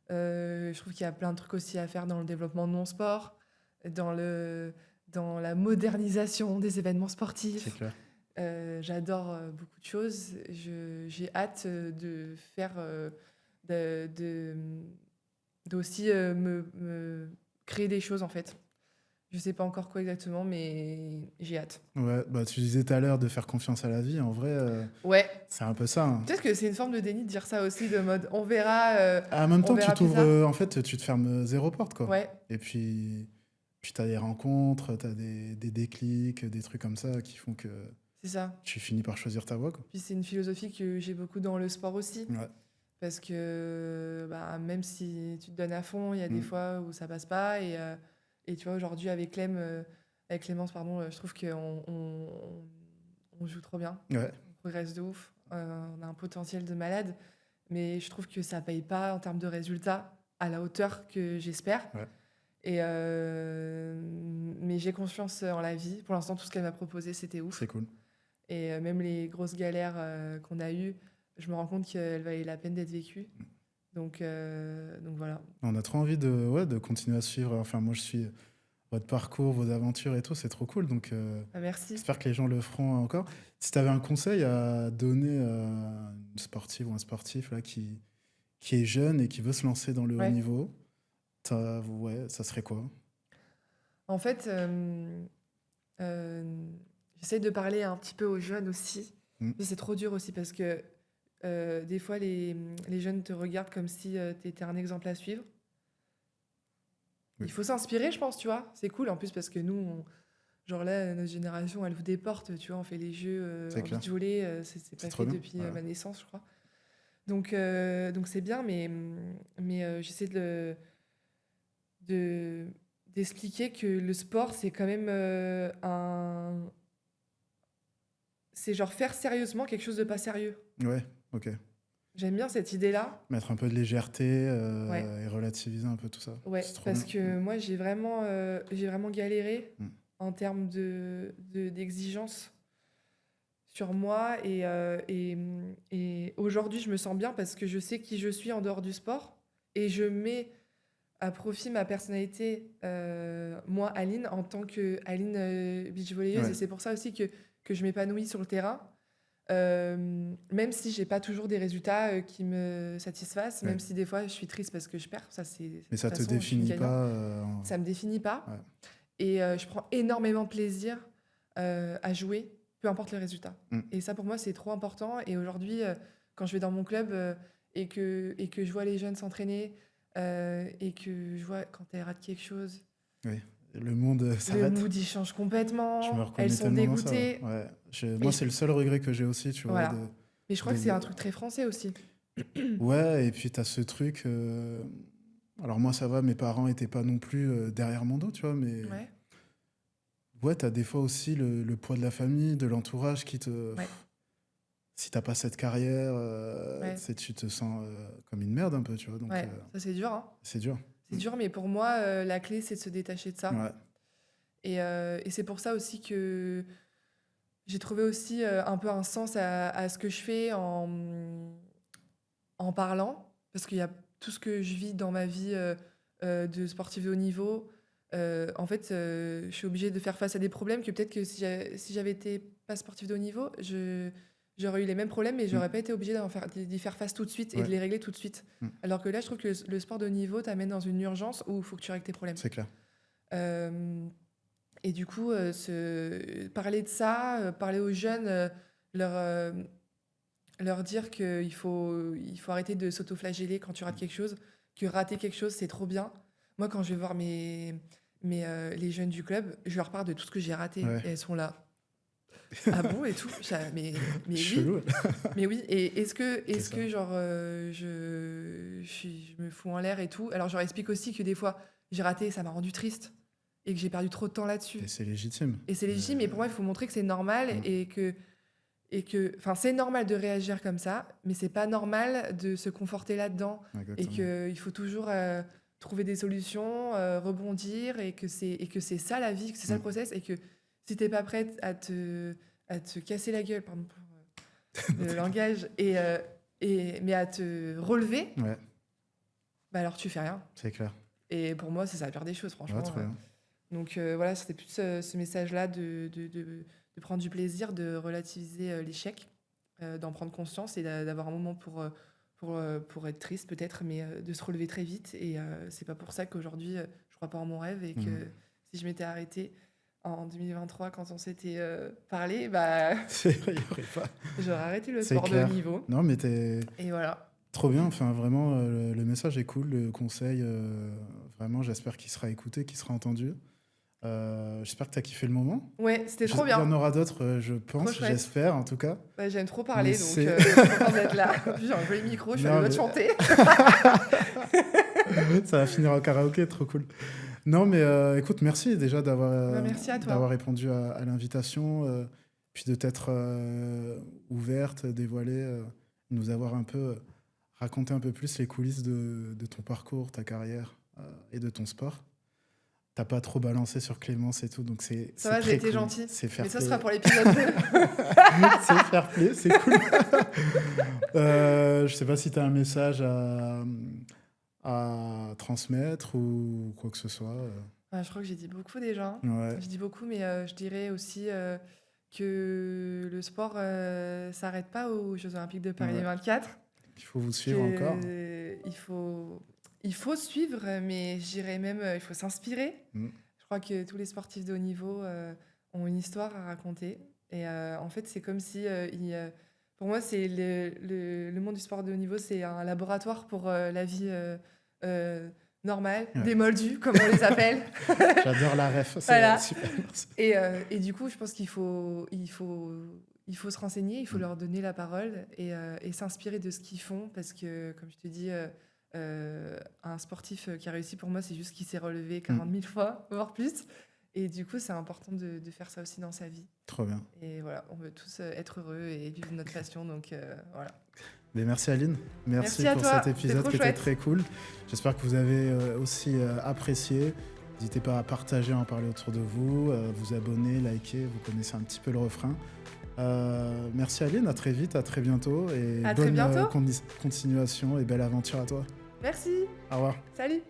Je trouve qu'il y a plein de trucs aussi à faire dans le développement non-sport, dans la modernisation des événements C'est sportifs. clair. J'adore beaucoup de choses. J'ai hâte de faire, d'aussi me créer des choses en fait. Je sais pas encore quoi exactement, mais j'ai hâte. Ouais, bah, tu disais tout à l'heure de faire confiance à la vie. En vrai, Ouais, c'est un peu ça, hein. peut-être que c'est une forme de déni de dire ça aussi, de mode on verra, En même on temps, tu verra plus t'ouvres, tard. en fait, tu te fermes zéro porte, quoi. Ouais, Et puis tu as des rencontres, tu as des déclics, des trucs comme ça qui font que c'est ça. tu finis par choisir ta voie, quoi. Puis c'est une philosophie que j'ai beaucoup dans le sport aussi. Ouais. Parce que bah, même si tu te donnes à fond, il y a des Mm. fois où ça passe pas. Et tu vois, aujourd'hui, avec Clémence, pardon, je trouve qu'on joue trop bien. Ouais, On progresse de ouf. On a un potentiel de malade. Mais je trouve que ça paye pas en termes de résultats à la hauteur que j'espère. ouais. Mais j'ai confiance en la vie. Pour l'instant, tout ce qu'elle m'a proposé, c'était ouf. C'est cool. Et même les grosses galères qu'on a eues, je me rends compte qu'elles valaient la peine d'être vécues. Donc voilà. On a trop envie de continuer à suivre. Enfin, moi, je suis votre parcours, vos aventures et tout. C'est trop cool. Donc, Merci. j'espère que les gens le feront encore. Si tu avais un conseil à donner à une sportive ou un sportif là, qui est jeune et qui veut se lancer dans le haut Ouais. niveau, ça serait quoi? En fait, j'essaie de parler un petit peu aux jeunes aussi. Mm. Mais c'est trop dur aussi parce que des fois, les jeunes te regardent comme si tu étais un exemple à suivre. Oui. Il faut s'inspirer, je pense, tu vois. C'est cool en plus parce que nous, genre là, notre génération, elle ouvre des portes, tu vois. On fait les jeux C'est en clair. beach volley, c'est pas trop fait bien. depuis Ouais. ma naissance, je crois. Donc c'est bien, mais j'essaie d'expliquer que le sport, c'est quand même c'est genre faire sérieusement quelque chose de pas sérieux. Ouais, ok. J'aime bien cette idée-là. Mettre un peu de légèreté Ouais. et relativiser un peu tout ça. Ouais, C'est trop parce bien. que moi, j'ai vraiment galéré Mm. en termes d'exigence sur moi. Et aujourd'hui, je me sens bien parce que je sais qui je suis en dehors du sport. Et je mets à profit ma personnalité, moi, Aline, en tant que Aline beach volleyeuse. Ouais. Et c'est pour ça aussi que je m'épanouis sur le terrain. Même si j'ai pas toujours des résultats qui me satisfassent, Ouais. même si des fois je suis triste parce que je perds, ça c'est. Mais ça de te toute façon, je suis une définit gagnante. pas. Ça me définit pas. Ouais. Et je prends énormément de plaisir à jouer, peu importe le résultat. Mm. Et ça pour moi c'est trop important. Et aujourd'hui, quand je vais dans mon club et que je vois les jeunes s'entraîner et que je vois quand elles ratent quelque chose, Oui. Le monde le s'arrête. mood il change complètement. Je me reconnais Elles sont tellement dans ça. dégoûtées. Ouais. Moi, c'est le seul regret que j'ai aussi, tu vois. Voilà. Mais je crois que de- c'est un truc très français aussi. Ouais, et puis tu as ce truc. Alors, moi, ça va, mes parents étaient pas non plus derrière mon dos, tu vois, mais. Ouais. Ouais, tu as des fois aussi le poids de la famille, de l'entourage qui te. Ouais. Si t'as pas cette carrière, Ouais. tu sais, tu te sens comme une merde un peu, tu vois. Donc, Ouais, ça c'est dur, hein. c'est dur. C'est dur, mais pour moi, la clé, c'est de se détacher de ça. Ouais. Et c'est pour ça aussi que j'ai trouvé aussi un peu un sens à ce que je fais en parlant, parce qu'il y a tout ce que je vis dans ma vie de sportif de haut niveau. En fait, je suis obligée de faire face à des problèmes que peut-être que si j'avais été pas sportif de haut niveau, j'aurais eu les mêmes problèmes, mais j'aurais pas été obligée d'y faire face tout de suite et Ouais. de les régler tout de suite. Alors que là, je trouve que le sport de haut niveau t'amène dans une urgence où il faut que tu règles tes problèmes. C'est clair. Et du coup, parler de ça, parler aux jeunes, leur dire qu'il faut arrêter de s'autoflageller quand tu rates quelque chose, que rater quelque chose, c'est trop bien. Moi, quand je vais voir les jeunes du club, je leur parle de tout ce que j'ai raté. Ouais. Et elles sont là. Ah bon et tout. Mais oui. Chelou. Mais oui. Et est-ce C'est que genre je me fous en l'air et tout. Alors je leur explique aussi que des fois j'ai raté, ça m'a rendu triste et que j'ai perdu trop de temps là-dessus. Et c'est légitime. Et c'est légitime. Et pour moi, il faut montrer que c'est normal et que, enfin, c'est normal de réagir comme ça, mais c'est pas normal de se conforter là-dedans et Exactement. qu'il faut toujours trouver des solutions, rebondir et que c'est ça la vie, que c'est ça le Mm. process et que si t'es pas prête à te casser la gueule, pardon pour le langage, mais à te relever, Ouais, bah alors tu fais rien. c'est clair. Et pour moi, c'est ça la pire des choses, Ouais, franchement. trop bien. Donc voilà, c'était plus ce message-là de prendre du plaisir, de relativiser l'échec, d'en prendre conscience et d'avoir un moment pour être triste peut-être, mais de se relever très vite. Et c'est pas pour ça qu'aujourd'hui, je crois pas en mon rêve et que Mhm. si je m'étais arrêtée en 2023 quand on s'était parlé, bah, C'est vrai, il y aurait pas. j'aurais arrêté le C'est sport de clair. haut niveau. Non, mais t'es Et voilà. trop bien. Enfin, vraiment, le message est cool. Le conseil, vraiment, j'espère qu'il sera écouté, qu'il sera entendu. J'espère que tu as kiffé le moment. Ouais, c'était trop Il y en bien. aura d'autres, je pense, chouette. j'espère en tout cas. Bah, j'aime trop parler, Mais donc c'est- je suis contente d'être là. En plus, j'ai un joli micro, je suis à Non, deux doigts de mais- chanter. Ça va finir en karaoké, trop cool. Non, mais écoute, merci déjà Bah, merci à toi. d'avoir répondu à l'invitation, puis de t'être ouverte, dévoilée, nous avoir un peu raconté un peu plus les coulisses de ton parcours, ta carrière et de ton sport. T'as pas trop balancé sur Clémence et tout, donc c'est Ça va, très j'ai été cool. gentille. C'est fair Mais ça play. sera pour l'épisode 2. C'est fair play, c'est cool. Je sais pas si tu as un message à transmettre ou quoi que ce soit. Ah, je crois que j'ai dit beaucoup déjà. Ouais, Je dis beaucoup, mais je dirais aussi que le sport s'arrête pas aux Jeux Olympiques de Paris Ouais. 2024. il faut vous suivre encore. Il faut suivre, mais je dirais même il faut s'inspirer. Mm. Je crois que tous les sportifs de haut niveau ont une histoire à raconter. Et en fait, c'est comme si, pour moi, c'est le monde du sport de haut niveau, c'est un laboratoire pour la vie normale, Ouais. des moldus, comme on les appelle. J'adore la ref, c'est Voilà. super. Merci. Et du coup, je pense qu'il faut se renseigner, il faut leur donner la parole et s'inspirer de ce qu'ils font, parce que, comme je te dis, un sportif qui a réussi, pour moi, c'est juste qu'il s'est relevé 40 000 fois, voire plus. Et du coup, c'est important de faire ça aussi dans sa vie. Trop bien. Et voilà, on veut tous être heureux et vivre notre passion, donc voilà. Mais merci Aline, merci à pour toi, cet c'était épisode trop qui était chouette. très cool. J'espère que vous avez aussi apprécié. N'hésitez pas à partager, à en parler autour de vous, vous abonner, liker, vous connaissez un petit peu le refrain. Merci Aline, à très vite, à très bientôt et À très bonne bientôt. continuation et belle aventure à toi. Merci, Au revoir. salut.